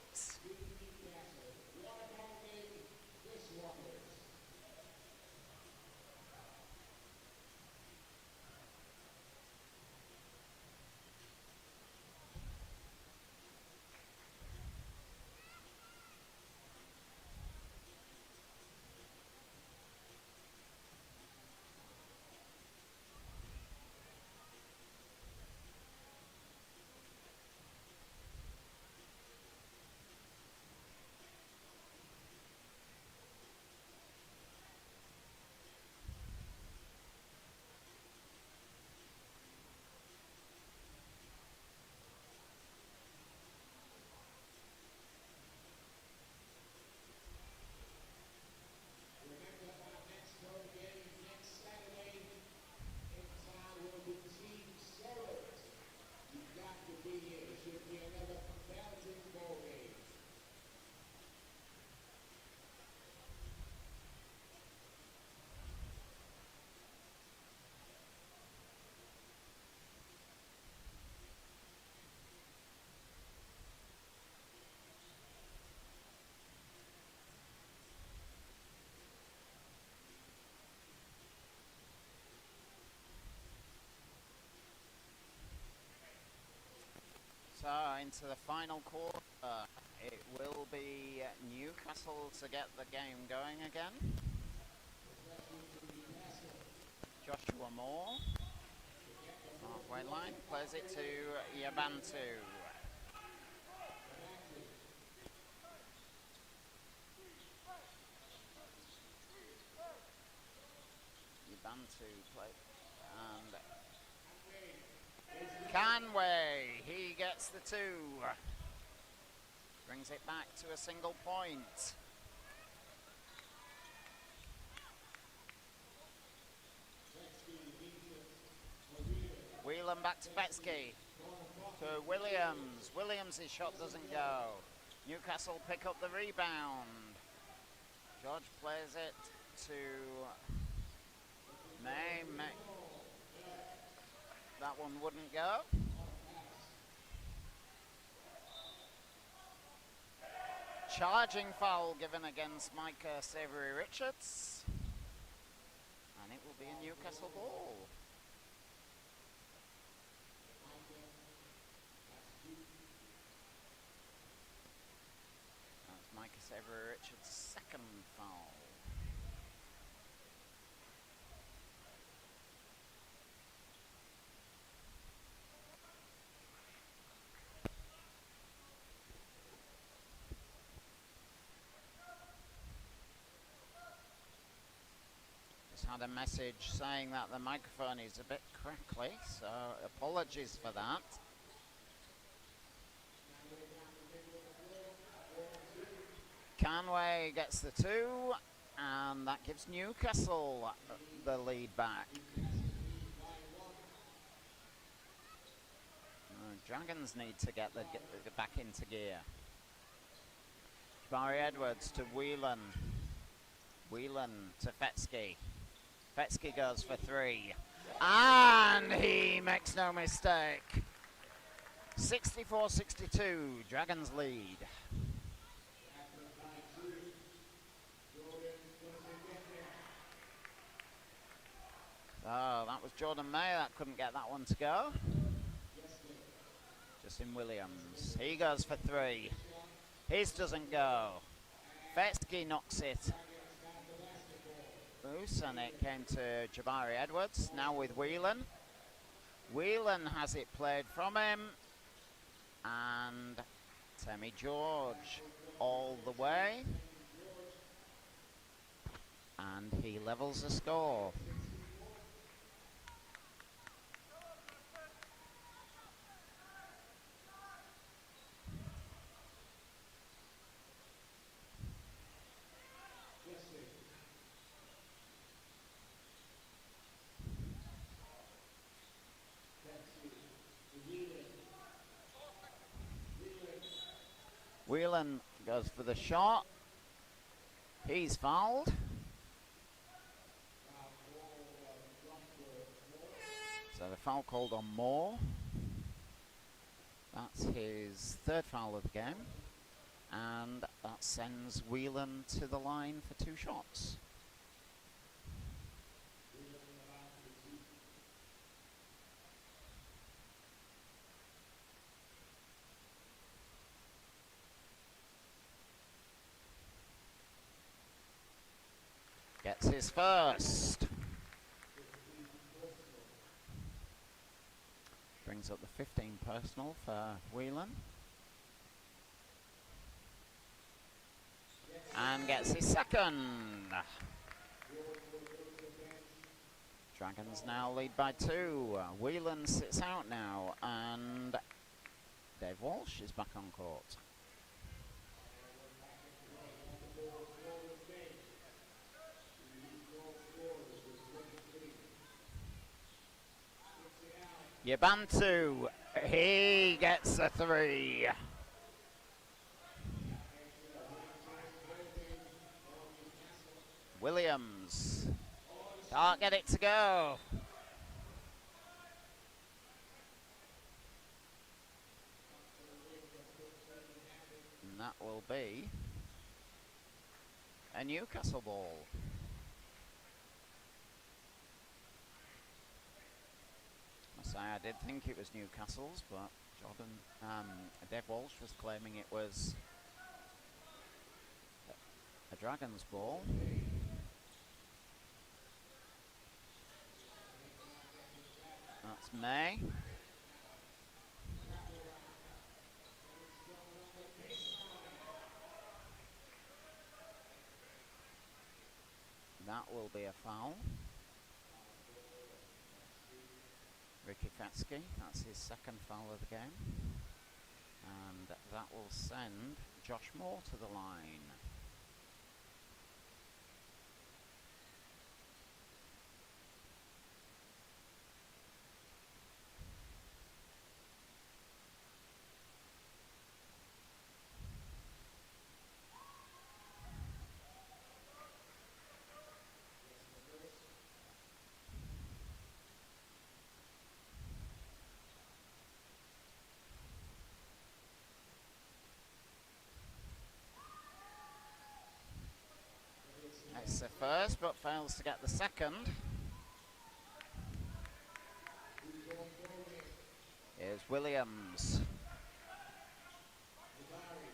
into the final quarter. It will be Newcastle to get the game going again. Joshua Moore, halfway line, plays it to Yabantu. Yabantu play, and Canway, he gets the 2. Brings it back to a single point. Whelan back to Betsky. To Williams. Williams' shot doesn't go. Newcastle pick up the rebound. George plays it to May. That one wouldn't go. Charging foul given against Micah Savory-Richards. And it will be a Newcastle ball. That's Micah Savory-Richards' second foul. Had a message saying that the microphone is a bit crackly, so apologies for that. Canway gets the 2, and that gives Newcastle the lead back. Dragons need to get back into gear. Jabari Edwards to Whelan. Whelan to Fetsky. Fetsky goes for 3. And he makes no mistake. 64-62, Dragons lead. Oh, that was Jordan May. That couldn't get that one to go. Justin Williams. He goes for 3. His doesn't go. Fetsky knocks it loose, and it came to Jabari Edwards. Now with Whelan. Whelan has it played from him. And Temi George all the way. And he levels the score. Whelan goes for the shot. He's fouled. So the foul called on Moore. That's his 3rd foul of the game. And that sends Whelan to the line for 2 shots. Gets his first. Brings up the 15 personal for Whelan. And gets his second. Dragons now lead by 2. Whelan sits out now, and Dave Walsh is back on court. Yabantu, he gets a 3. Williams can't get it to go. And that will be a Newcastle ball. I did think it was Newcastle's, but Dave Walsh was claiming it was a Dragons ball. That's May. That will be a foul. Ricky Fetsky, that's his second foul of the game. And that will send Josh Moore to the line. It's the first, but fails to get the second. Here's Williams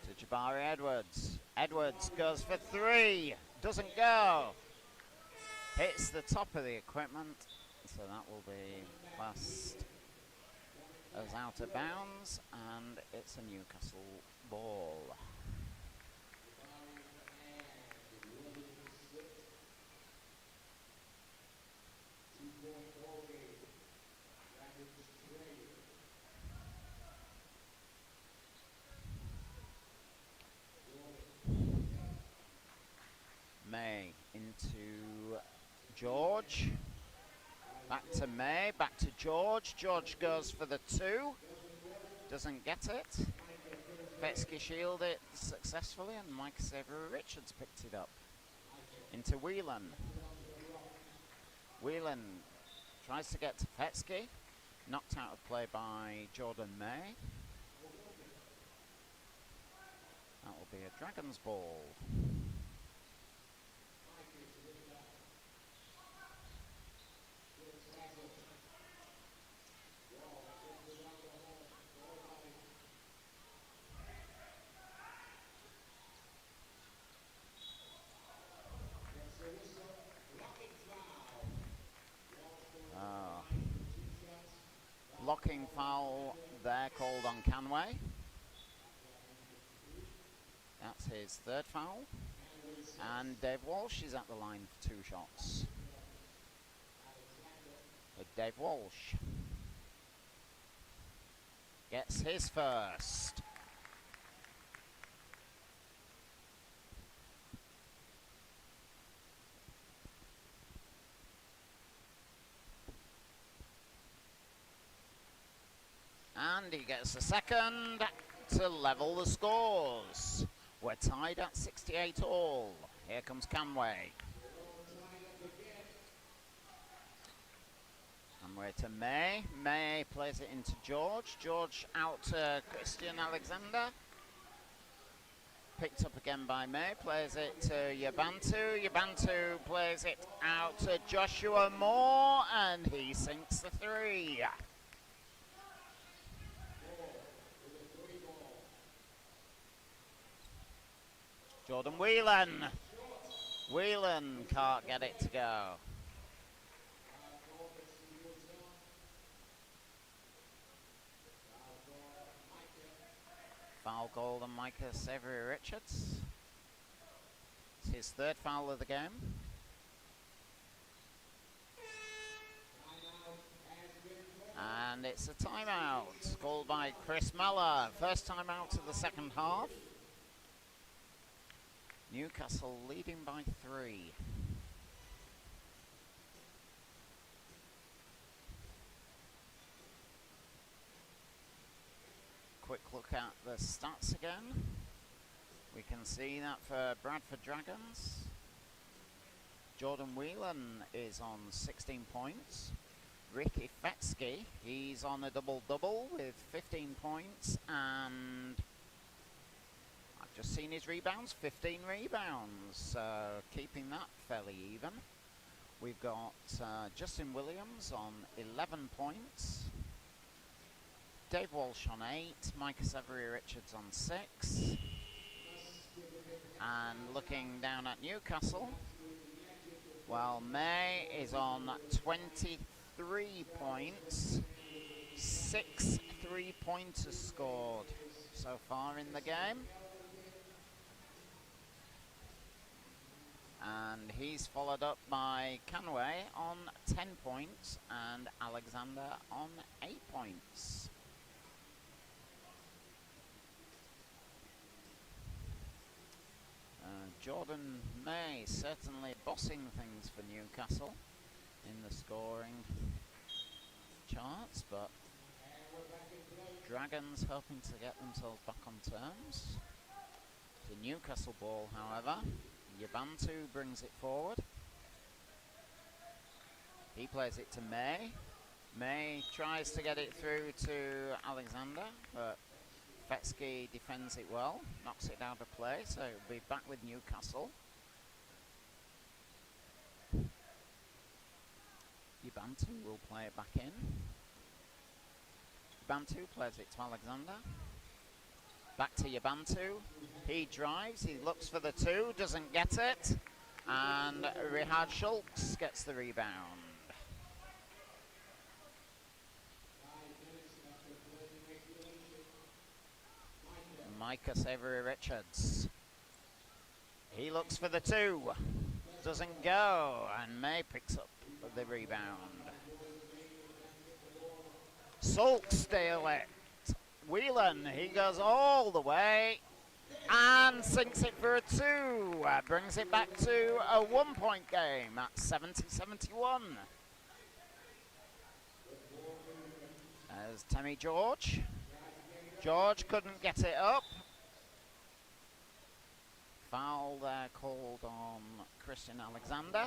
to Jabari Edwards. Edwards goes for three, doesn't go. Hits the top of the equipment, so that will be classed as out of bounds, and it's a Newcastle ball. May into George. Back to May, back to George. George goes for the two. Doesn't get it. Fetsky shielded it successfully, and Mike Avery Richards picked it up. Into Whelan. Whelan tries to get to Fetsky. Knocked out of play by Jordan May. That will be a Dragons ball. Blocking foul there called on Canway. That's his third foul. And Dave Walsh is at the line for two shots. But Dave Walsh gets his first. And he gets the second to level the scores. We're tied at 68 all. Here comes Canway. Canway to May. May plays it into George. George out to Christian Alexander. Picked up again by May. Plays it to Yabantu. Yabantu plays it out to Joshua Moore. And he sinks the three. Jordan Whelan. Whelan can't get it to go. Foul called on Micah Avery Richards. It's his third foul of the game. And it's a timeout called by Chris Meller. First timeout of the second half. Newcastle leading by 3. Quick look at the stats again. We can see that for Bradford Dragons, Jordan Whelan is on 16 points. Ricky Fetsky, he's on a double-double with 15 points, and I've just seen his rebounds, 15 rebounds, keeping that fairly even. We've got Justin Williams on 11 points. Dave Walsh on 8, Micah Severy Richards on 6. And looking down at Newcastle, well, May is on 23 points, 6 3-pointers scored so far in the game. And he's followed up by Canway on 10 points and Alexander on 8 points. Jordan May certainly bossing things for Newcastle in the scoring charts, but Dragons hoping to get themselves back on terms. The Newcastle ball, however. Yabantu brings it forward. He plays it to May. May tries to get it through to Alexander, but Fetsky defends it well, knocks it out of play, so it'll be back with Newcastle. Yabantu will play it back in. Yabantu plays it to Alexander. Back to Yabantu. He drives, he looks for the 2, doesn't get it. And Rihad Schultz gets the rebound. Micah Severy Richards. He looks for the 2. Doesn't go. And May picks up the rebound. Schultz steal it. Whelan, he goes all the way and sinks it for a 2. Brings it back to a 1-point game at 70-71. There's Temmie George. George couldn't get it up. Foul there called on Christian Alexander.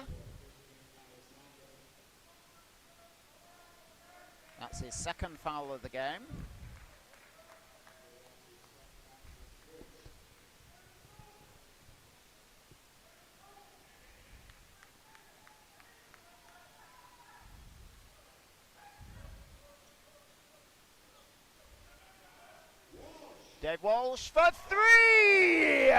That's his second foul of the game. Dave Walsh for 3!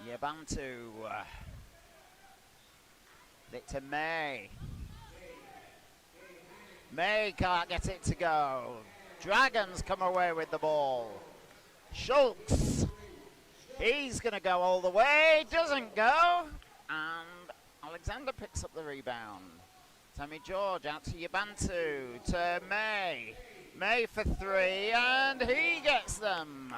Yabantu. It to May. May can't get it to go. Dragons come away with the ball. Schultz. He's going to go all the way. Doesn't go. And Alexander picks up the rebound. Temmie George out to Yabantu, to May. May for 3, and he gets them.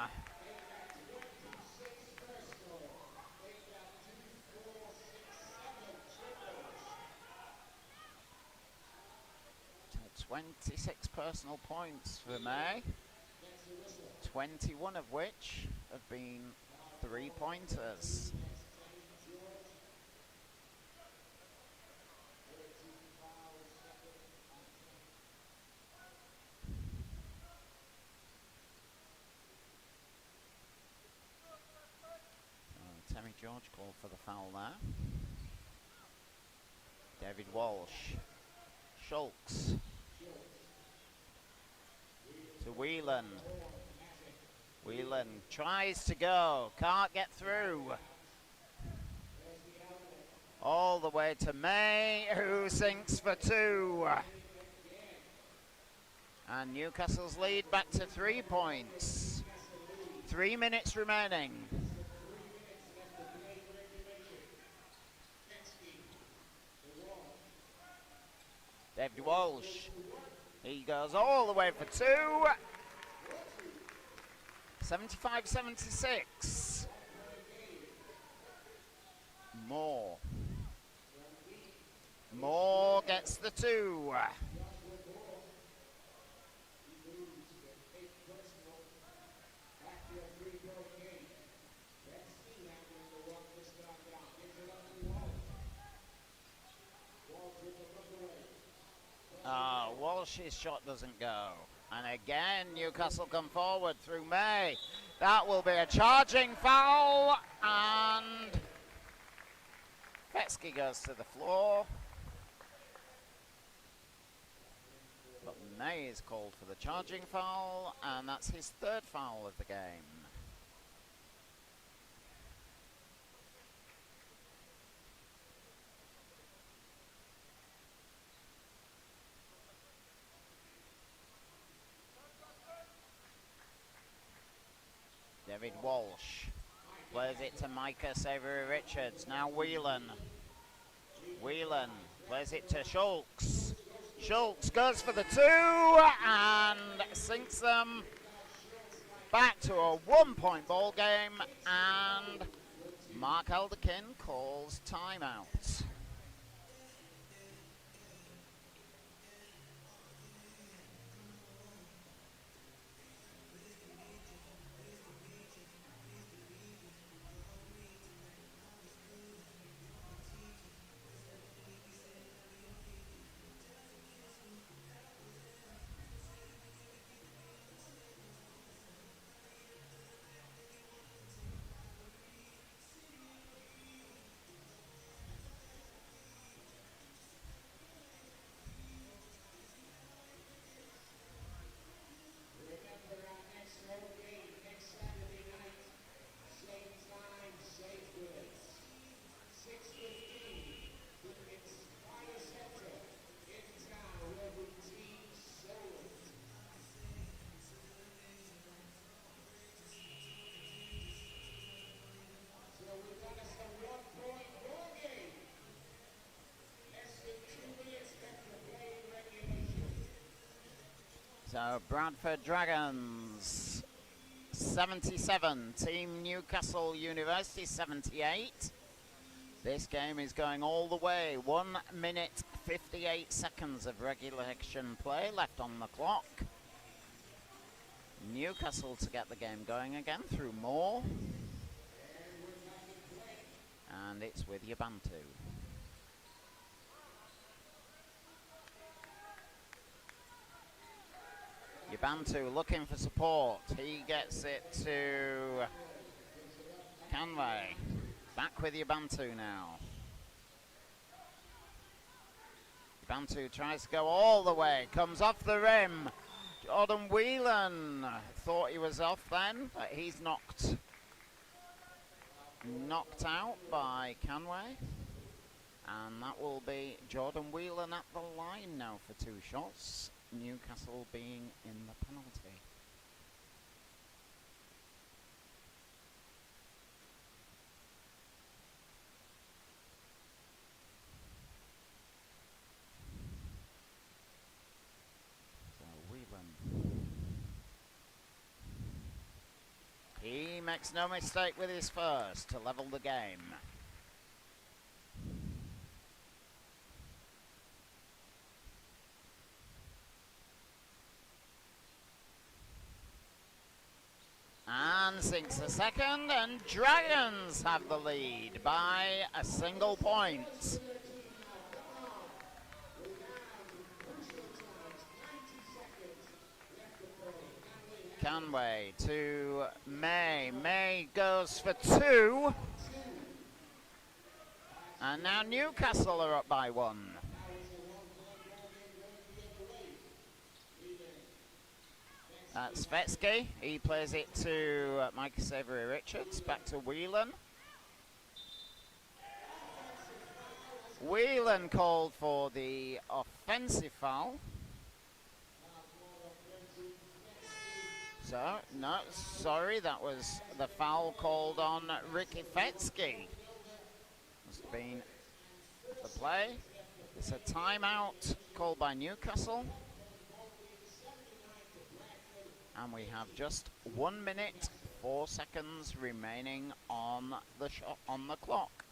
So 26 personal points for May, 21 of which have been 3-pointers. Temmie George called for the foul there. David Walsh. Schultz. To Whelan. Whelan tries to go, can't get through. All the way to May, who sinks for 2. And Newcastle's lead back to 3 points. 3 minutes remaining. David Walsh, he goes all the way for 2. 75-76. Moore. Moore gets the 2. Walsh's shot doesn't go. And again, Newcastle come forward through May. That will be a charging foul and Fetsky goes to the floor. But May is called for the charging foul, and that's his third foul of the game. David Walsh plays it to Micah Savory-Richards. Now Whelan. Whelan plays it to Schultz. Schultz goes for the two and sinks them back to a 1-point ball game, and Mark Elderkin calls timeout. Remember our next home game next Saturday night, same time, same place. 6:15, the Inspire Center in town, where we team sold. So we've got us a 1-point ball game. Less than 2 minutes left to play in regulation. So Bradford Dragons 77, Team Newcastle University 78. This game is going all the way. 1 minute 58 seconds of regulation play left on the clock. Newcastle to get the game going again through Moore. And it's with Yabantu. Yabantu looking for support. He gets it to Canway. Back with Yabantu now. Yabantu tries to go all the way. Comes off the rim. Jordan Whelan thought he was off then, but he's knocked out by Canway. And that will be Jordan Whelan at the line now for 2 shots. Newcastle being in the penalty. So Whelan. He makes no mistake with his first to level the game. And sinks the second, and Dragons have the lead by a single point. Canway to May. May goes for 2. And now Newcastle are up by 1. That's Fetsky. He plays it to Micah Savory-Richards. Back to Whelan. Whelan called for the offensive foul. So, no, sorry, that was the foul called on Ricky Fetsky. Must have been the play. It's a timeout called by Newcastle. And we have just 1 minute, 4 seconds remaining on the shot on the clock.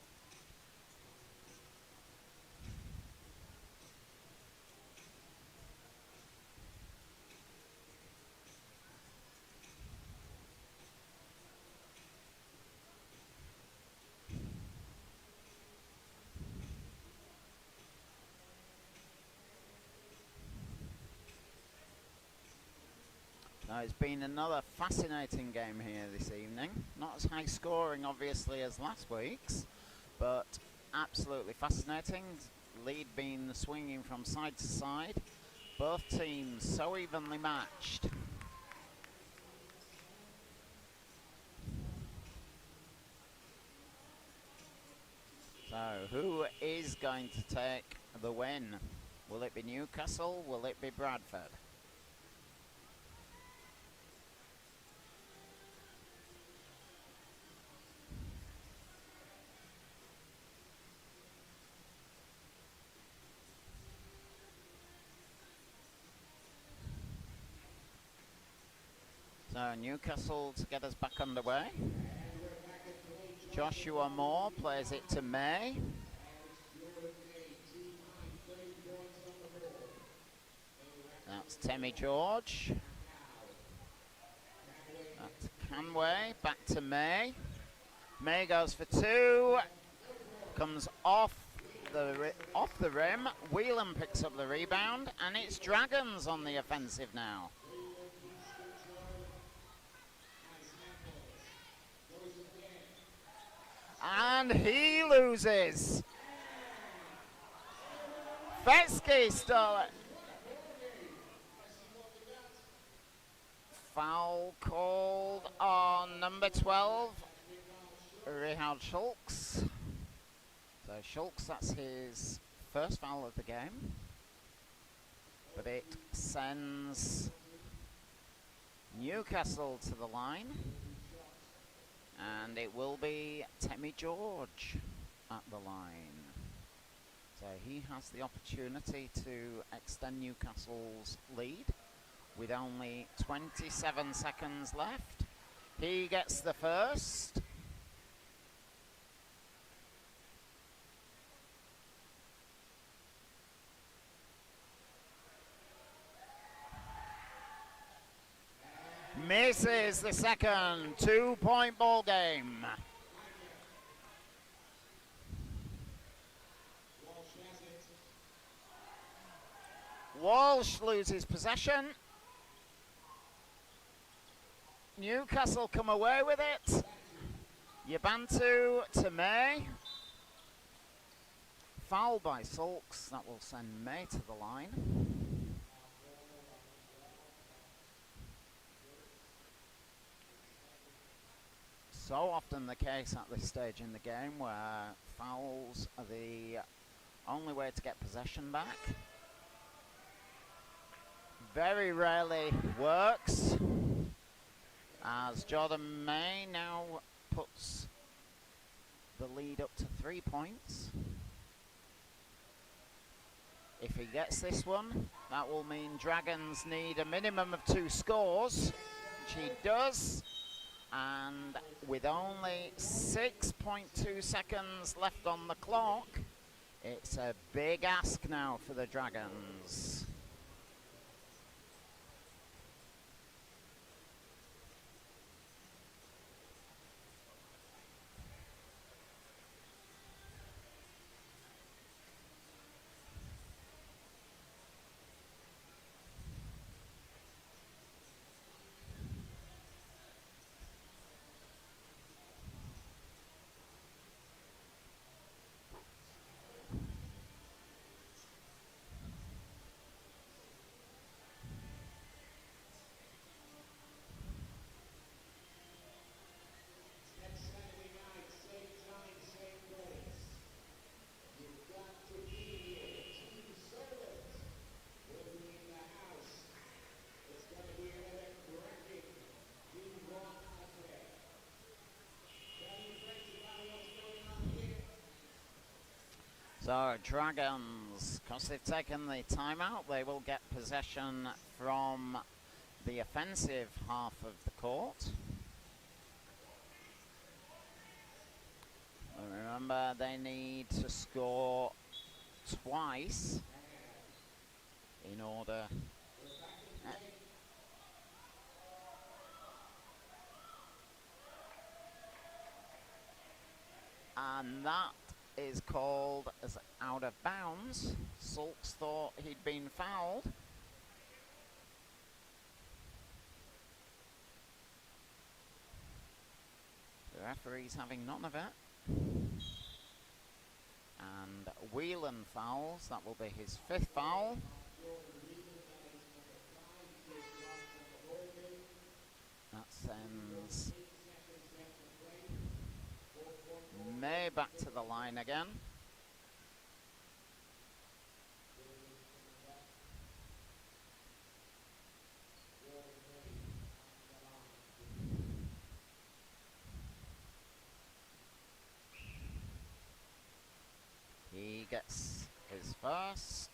It's been another fascinating game here this evening. Not as high scoring, obviously, as last week's, but absolutely fascinating. Lead being swinging from side to side. Both teams so evenly matched. So, who is going to take the win? Will it be Newcastle? Will it be Bradford? So Newcastle to get us back underway. Joshua Moore plays it to May. That's Temmie George. That's Canway, back to May. May goes for two. Comes off the rim. Whelan picks up the rebound, and it's Dragons on the offensive now. And he loses. Fetsky stole it. Foul called on number 12, Richard Schultz. So Schultz, that's his first foul of the game. But it sends Newcastle to the line. And it will be Temmie George at the line. So he has the opportunity to extend Newcastle's lead with only 27 seconds left. He gets the first. Misses the second. 2-point ball game. Walsh loses possession. Newcastle come away with it. Yabantu to May. Foul by Sulks. That will send May to the line. So often the case at this stage in the game where fouls are the only way to get possession back. Very rarely works, as Jordan May now puts the lead up to 3 points. If he gets this one, that will mean Dragons need a minimum of 2 scores, which he does. And with only 6.2 seconds left on the clock, it's a big ask now for the Dragons. So Dragons, because they've taken the timeout, they will get possession from the offensive half of the court. Remember, they need to score twice in order. And that is called as out of bounds. Sulks thought he'd been fouled. referee's having none of it. And Whelan fouls. That will be his 5th foul. That sends May back to the line again. He gets his first.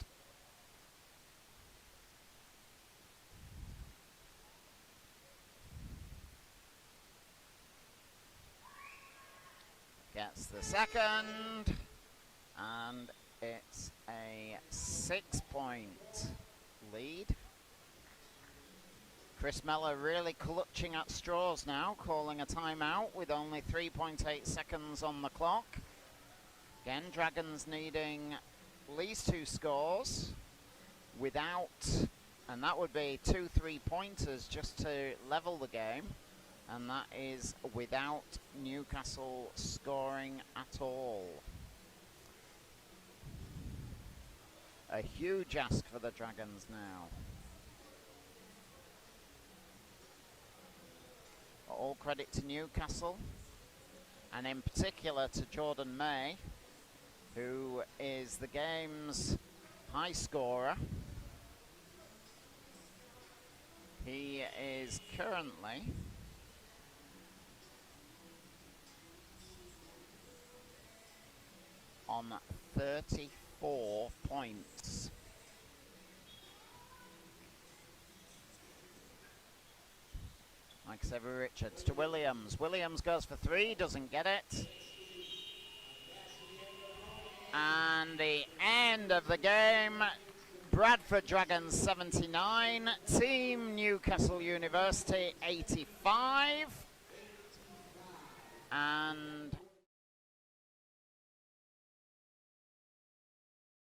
Gets the second. And it's a 6-point lead. Chris Mellor really clutching at straws now, calling a timeout with only 3.8 seconds on the clock. Again, Dragons needing at least 2 scores without, and that would be 2 3-pointers just to level the game, and that is without Newcastle scoring at all. A huge ask for the Dragons now. All credit to Newcastle, and in particular to Jordan May, who is the game's high scorer. He is currently on 34 points. Like Xavier Richards to Williams. Williams goes for 3, doesn't get it. And the end of the game, Bradford Dragons 79, Team Newcastle University 85. And